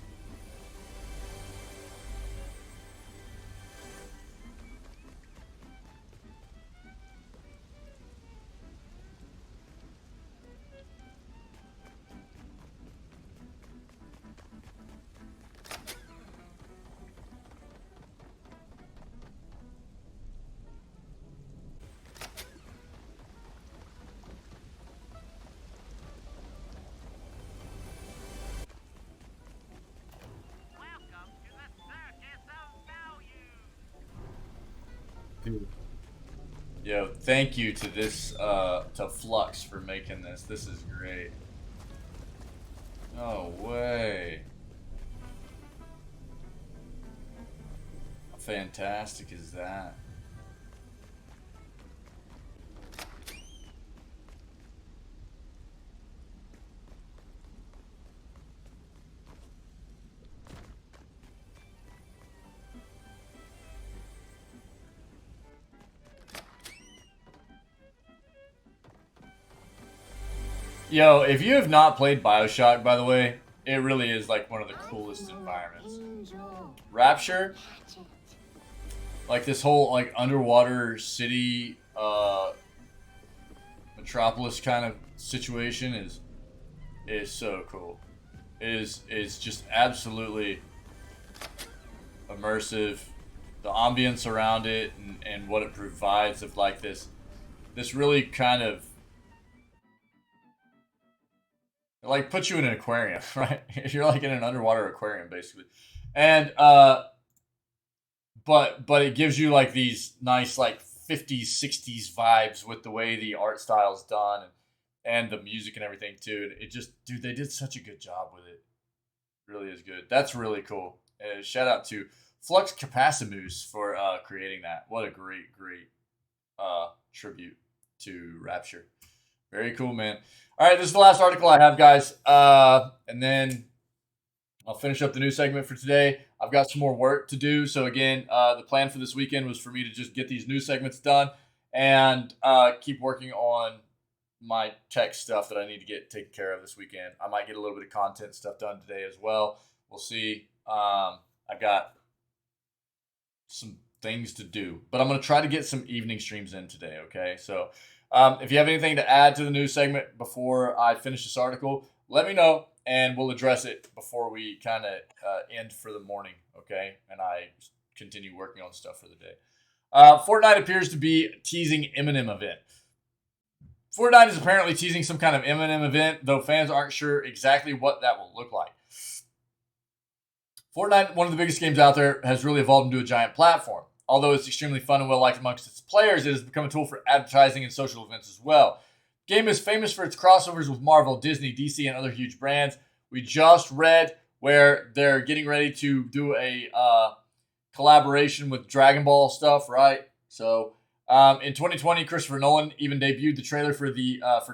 A: Dude. Yo, thank you to this to Flux for making this. This is great. No way. How fantastic is that? Yo, if you have not played BioShock, by the way, it really is like one of the coolest environments. Rapture, like this whole like underwater city, metropolis kind of situation is so cool. It is just absolutely immersive. The ambience around it and what it provides of like this really kind of, it like puts you in an aquarium, right? You're like in an underwater aquarium basically. And but it gives you like these nice like 50s 60s vibes with the way the art style's done and the music and everything too. And it just, dude, they did such a good job with it. It really is good. That's really cool. Shout out to Flux Capasimus for creating that. What a great tribute to Rapture. Very cool, man. All right, this is the last article I have, guys. And then I'll finish up the news segment for today. I've got some more work to do. So again, the plan for this weekend was for me to just get these news segments done and keep working on my tech stuff that I need to get taken care of this weekend. I might get a little bit of content stuff done today as well. We'll see. I've got some things to do, but I'm going to try to get some evening streams in today. Okay. So if you have anything to add to the news segment before I finish this article, let me know and we'll address it before we kind of end for the morning. Okay. And I continue working on stuff for the day. Fortnite appears to be teasing Eminem event. Fortnite is apparently teasing some kind of Eminem event, though fans aren't sure exactly what that will look like. Fortnite, one of the biggest games out there, has really evolved into a giant platform. Although it's extremely fun and well liked amongst its players, it has become a tool for advertising and social events as well. The game is famous for its crossovers with Marvel, Disney, DC, and other huge brands. We just read where they're getting ready to do a collaboration with Dragon Ball stuff, right? So in 2020, Christopher Nolan even debuted the trailer for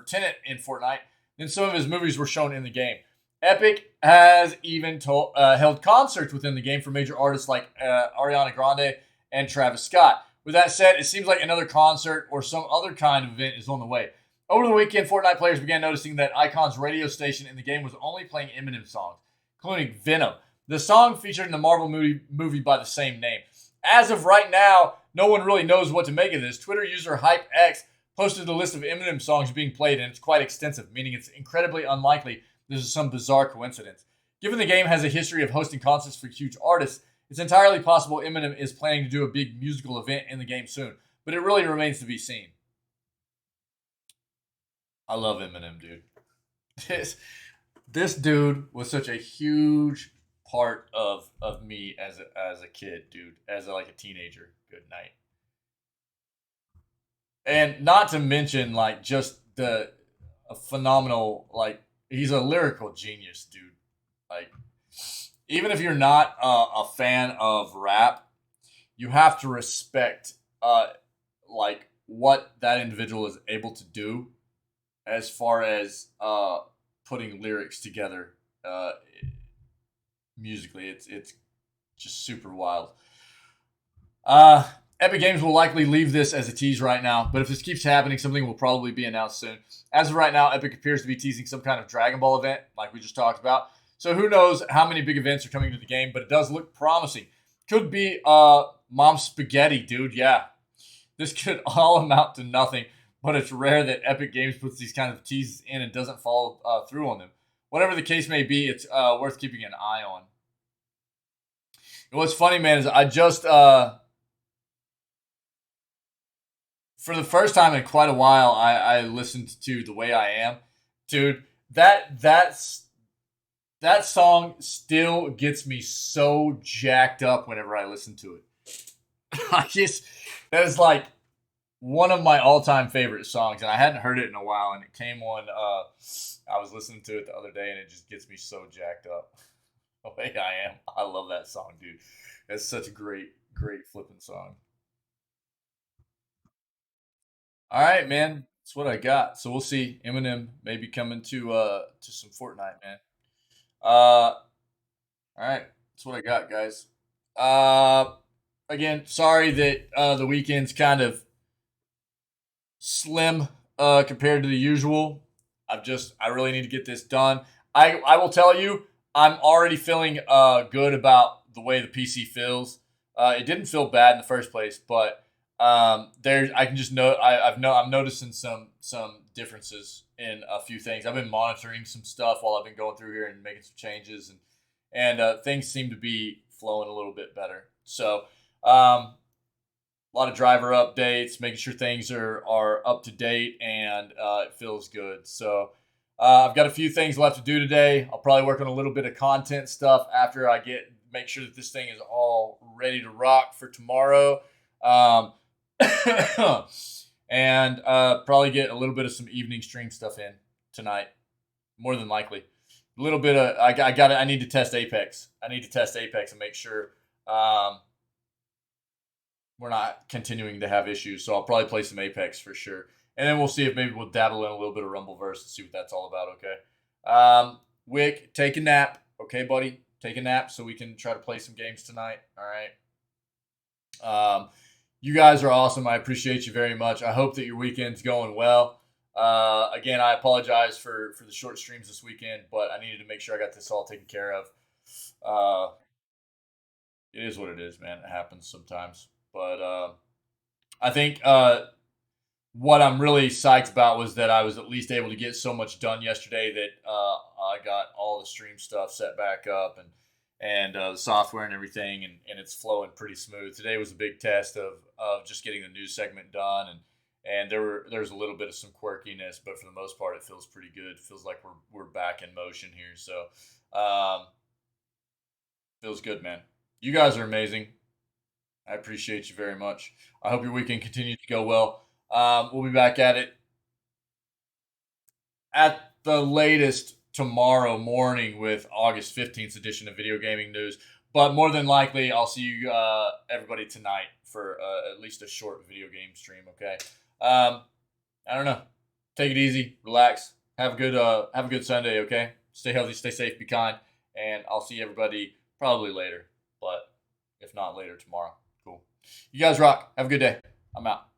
A: Tenet in Fortnite. Then some of his movies were shown in the game. Epic has even held concerts within the game for major artists like Ariana Grande and Travis Scott. With that said, it seems like another concert or some other kind of event is on the way. Over the weekend, Fortnite players began noticing that Icon's radio station in the game was only playing Eminem songs, including Venom, the song featured in the Marvel movie by the same name. As of right now, no one really knows what to make of this. Twitter user HypeX posted a list of Eminem songs being played, and it's quite extensive, meaning it's incredibly unlikely this is some bizarre coincidence. Given the game has a history of hosting concerts for huge artists, it's entirely possible Eminem is planning to do a big musical event in the game soon, but it really remains to be seen. I love Eminem, dude. This dude was such a huge part of me as a kid, dude, as like a teenager. Good night. And not to mention like just the a phenomenal like he's a lyrical genius, dude. Like even if you're not a fan of rap, you have to respect like what that individual is able to do as far as putting lyrics together musically. It's just super wild. Epic Games will likely leave this as a tease right now, but if this keeps happening, something will probably be announced soon. As of right now, Epic appears to be teasing some kind of Dragon Ball event, like we just talked about. So who knows how many big events are coming to the game, but it does look promising. Could be Mom Spaghetti, dude. Yeah. This could all amount to nothing, but it's rare that Epic Games puts these kind of teases in and doesn't follow through on them. Whatever the case may be, it's worth keeping an eye on. And what's funny, man, is I just for the first time in quite a while, I listened to "The Way I Am," dude. That song still gets me so jacked up whenever I listen to it. I just that is like one of my all-time favorite songs, and I hadn't heard it in a while, and it came on. I was listening to it the other day, and it just gets me so jacked up. The Way I Am, I love that song, dude. It's such a great flipping song. All right, man. That's what I got. So we'll see. Eminem maybe coming to some Fortnite, man. All right. That's what I got, guys. Uh Again, sorry that the weekend's kind of slim compared to the usual. I really need to get this done. I will tell you, I'm already feeling good about the way the PC feels. It didn't feel bad in the first place, but there I can just know I'm noticing some differences in a few things. I've been monitoring some stuff while I've been going through here and making some changes, and things seem to be flowing a little bit better. So a lot of driver updates, making sure things are up to date, and it feels good. So I've got a few things left to do today. I'll probably work on a little bit of content stuff after I make sure that this thing is all ready to rock for tomorrow. Um, and probably get a little bit of some evening stream stuff in tonight, more than likely. A little bit of I need to test Apex. I need to test Apex and make sure we're not continuing to have issues. So I'll probably play some Apex for sure. And then we'll see if maybe we'll dabble in a little bit of Rumbleverse and see what that's all about, okay? Wick, take a nap, okay, buddy? Take a nap so we can try to play some games tonight, all right? You guys are awesome. I appreciate you very much. I hope that your weekend's going well. Again, I apologize for the short streams this weekend, but I needed to make sure I got this all taken care of. It is what it is, man. It happens sometimes. But I think what I'm really psyched about was that I was at least able to get so much done yesterday that I got all the stream stuff set back up and the software and everything, and it's flowing pretty smooth. Today was a big test of just getting the news segment done, and there's a little bit of some quirkiness, but for the most part, it feels pretty good. It feels like we're back in motion here. So Feels good, man. You guys are amazing. I appreciate you very much. I hope your weekend continues to go well. We'll be back at it at the latest tomorrow morning with August 15th edition of Video Gaming News. But more than likely, I'll see you everybody tonight for at least a short video game stream. Okay. I don't know. Take it easy, relax, have a good Sunday. Okay. Stay healthy, stay safe, be kind, and I'll see everybody probably later. But if not later, tomorrow. Cool. You guys rock. Have a good day. I'm out.